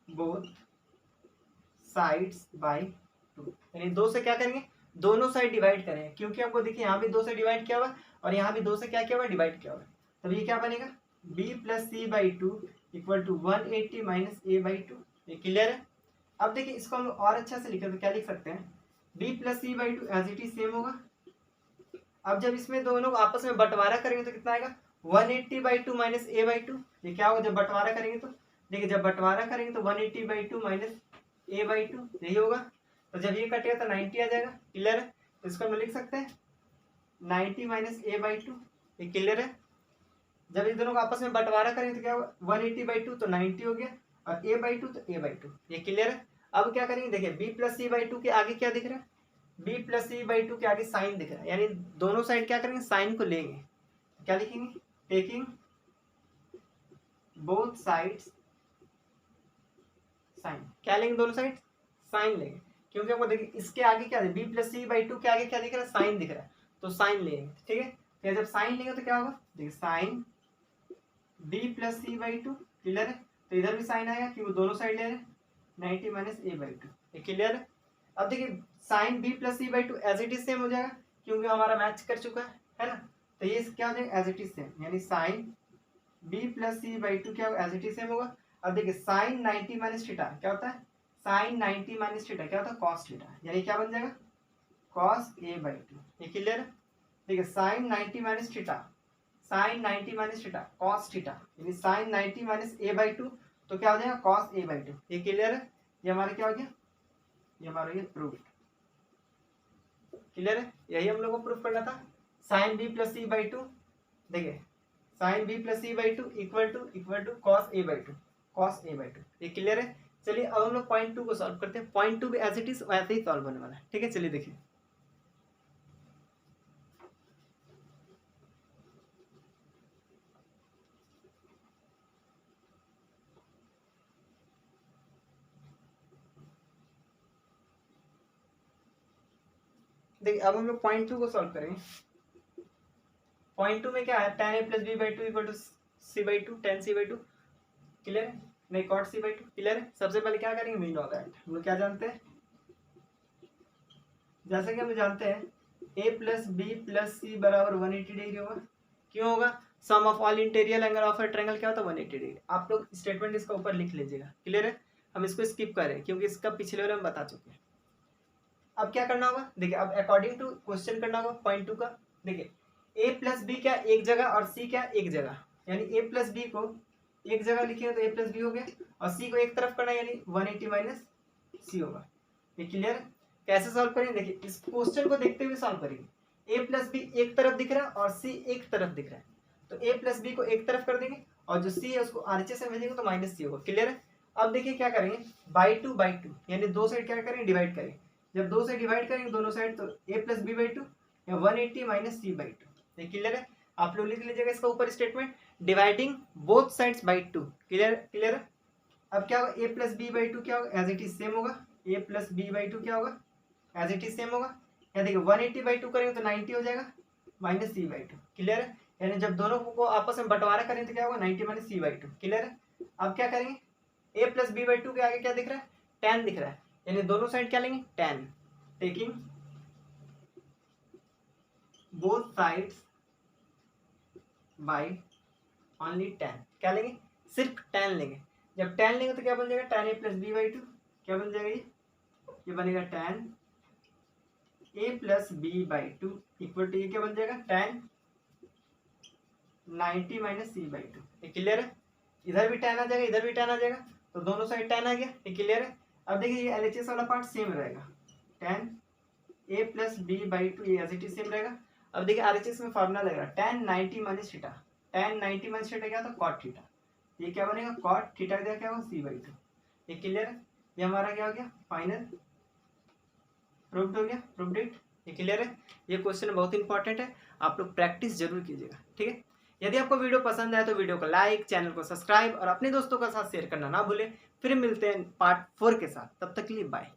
both sides by two, यानी दो से क्या करेंगे, दोनों साइड डिवाइड करेंगे, क्योंकि हमको देखिए यहाँ भी दो से डिवाइड किया हुआ और यहाँ भी दो से क्या किया हुआ डिवाइड किया हुआ, तब ये क्या बनेगा b plus C by two equal to 180 minus A by to, ये क्लियर है। अब देखिए इसको हम और अच्छा से लिखे तो क्या लिख सकते हैं, b plus C by two as it is same होगा। अब जब इसमें दोनों को आपस में बंटवारा करेंगे तो कितना आएगा 180 by two minus A by to, ये क्या होगा जब बंटवारा करेंगे तो, देखिए जब बंटवारा करेंगे तो 180 by two minus A by to यही होगा, तो जब ये कटेगा तो 90 आ जाएगा, क्लियर है। तो इसको हम लिख सकते हैं 90 माइनस ए बाई टू, ये क्लियर है। जब इन दोनों को आपस में बंटवारा करेंगे तो क्या होगा 180 बाई टू तो 90 हो गया और ए बाई टू तो ए बाई टू, ये क्लियर है। अब क्या करेंगे, देखिए B plus C by two के आगे क्या दिख रहा है, B plus C by two के आगे साइन दिख रहा है, यानी दोनों साइड क्या करेंगे साइन को लेंगे, क्या लिखेंगे, टेकिंग बोथ साइड्स साइन, क्या लेंगे दोनों साइड साइन लेंगे, क्योंकि आपको देखिए इसके आगे क्या है B plus C by two के आगे क्या दिख रहा है साइन दिख रहा है, तो साइन लेंगे, ठीक है। तो जब साइन लेंगे तो क्या होगा, देखिए sine B plus C by two, clear है। तो इधर भी साइन आएगा क्योंकि दोनों साइड ले रहे हैं 90 माइनस ए बाई टू, ये क्लियर है। अब देखिए sine B plus C by two as it is same हो जाएगा क्योंकि हमारा मैच कर चुका है ना, तो ये क्या हो जाएगा एज इट इज सेम, यानी sine B plus C by two क्या होगा एज इट इज सेम होगा। अब देखिए साइन 90 माइनस थीटा क्या होता है, साइन 90 माइनस थीटा क्या होता है कॉस थीटा, यानी क्या बन जाएगा कॉस ए बाई टू, ये क्लियर है। देखिए sine 90 minus theta, sine 90 minus theta cos theta, यानी sine 90 minus A by two तो क्या हो जाएगा कॉस ए बाई टू, ये क्लियर है। ये हमारा क्या हो गया, ये हमारा ये प्रूफ, क्लियर है। यही हम लोग को प्रूफ करना था, sine B plus C by two, देखिए sine B plus C by two equal to cos A by to. ये क्लियर है। चलिए अब हम लोग पॉइंट 2 को सॉल्व करते हैं। पॉइंट 2 भी एज इट इज वैसे ही सॉल्व होने वाला है, ठीक है। चलिए देखिए, देखिए अब हम लोग पॉइंट 2 को सॉल्व करेंगे। पॉइंट 2 में क्या है, tan a plus B by two equal to C by two, tan C by two, clear है। नहीं, cot C by two, clear है। सबसे पहले क्या करेंगे, मीन ऑफ दैट। हम लोग क्या जानते हैं, जैसे कि हम जानते हैं a plus b plus c बराबर 180 डिग्री होगा। क्यों होगा, sum of all interior angle of a triangle क्या होता है, 180 डिग्री। आप लोग स्टेटमेंट इसका ऊपर लिख लीजिएगा, क्लियर है। हम इसको स्किप करें क्योंकि इसका पिछले वाले में बता चुके हैं। अब क्या करना होगा, देखिए अब अकॉर्डिंग टू क्वेश्चन करना होगा पॉइंट 2 का। देखिए a प्लस बी क्या एक जगह और c क्या एक जगह, यानी a प्लस बी को एक जगह लिखेंगे तो a प्लस बी हो गया, और c को एक तरफ करना यानी 180 माइनस सी होगा। ये क्लियर है। कैसे सॉल्व करेंगे, देखिए इस क्वेश्चन को देखते हुए सॉल्व करेंगे। a प्लस बी एक तरफ दिख रहा है और c एक तरफ दिख रहा है, तो a प्लस बी को एक तरफ कर देंगे और जो c है उसको आरएचएस में भेजेंगे तो माइनस सी होगा, क्लियर है। अब देखिए क्या करेंगे, बाई टू यानी दो साइड क्या करेंगे, डिवाइड करेंगे। जब दो से डिवाइड करेंगे दोनों साइड तो a plus B by two या 180 माइनस सी बाई टू। ये क्लियर है। आप लोग लिख लीजिएगा इसका ऊपर statement, dividing both sides by two, clear clear है। अब क्या होगा, a plus B by two क्या होगा, एज इट इज सेम होगा। a plus B by two क्या होगा, एज इट इज सेम होगा। या देखिए 180 बाई टू करेंगे तो 90 हो जाएगा minus C by two, clear है। यानी जब दोनों को आपस में बंटवारा करें तो क्या होगा, 90 minus C by two, clear है। अब क्या करेंगे, a plus B by two के आगे क्या दिख रहा है, tan दिख रहा है, यानी दोनों साइड क्या लेंगे, tan, taking both sides by only tan। क्या लेंगे, सिर्फ tan लेंगे। जब tan लेंगे तो क्या बन जाएगा, tan a plus B by two, क्या बन जाएगा ये बनेगा tan a plus B by two equal to ये क्या बन जाएगा, tan 90 minus C by to. ये क्लियर है। इधर भी tan आ जाएगा, इधर भी tan आ जाएगा, तो दोनों साइड tan आ गया, ये क्लियर है। अब देखिए ये एलएचएस वाला पार्ट सेम रहेगा, tan a plus B by two ये एज इट इज सेम रहेगा। अब देखिए आरएचएस में फॉर्मूला लगेगा tan 90 minus theta, tan 90 minus theta क्या था, cot थीटा। ये क्या बनेगा, cot थीटा का क्या होगा, सी बाई टू। ये क्लियर है। ये हमारा क्या हो गया, फाइनल प्रूव्ड हो गया, प्रूव्ड इट। ये क्लियर है। ये क्वेश्चन बहुत इंपॉर्टेंट है, आप लोग प्रैक्टिस जरूर कीजिएगा, ठीक है। यदि आपको वीडियो पसंद आए तो वीडियो को लाइक, चैनल को सब्सक्राइब और अपने दोस्तों के साथ शेयर करना ना भूलें। फिर मिलते हैं पार्ट 4 के साथ, तब तक के लिए बाय।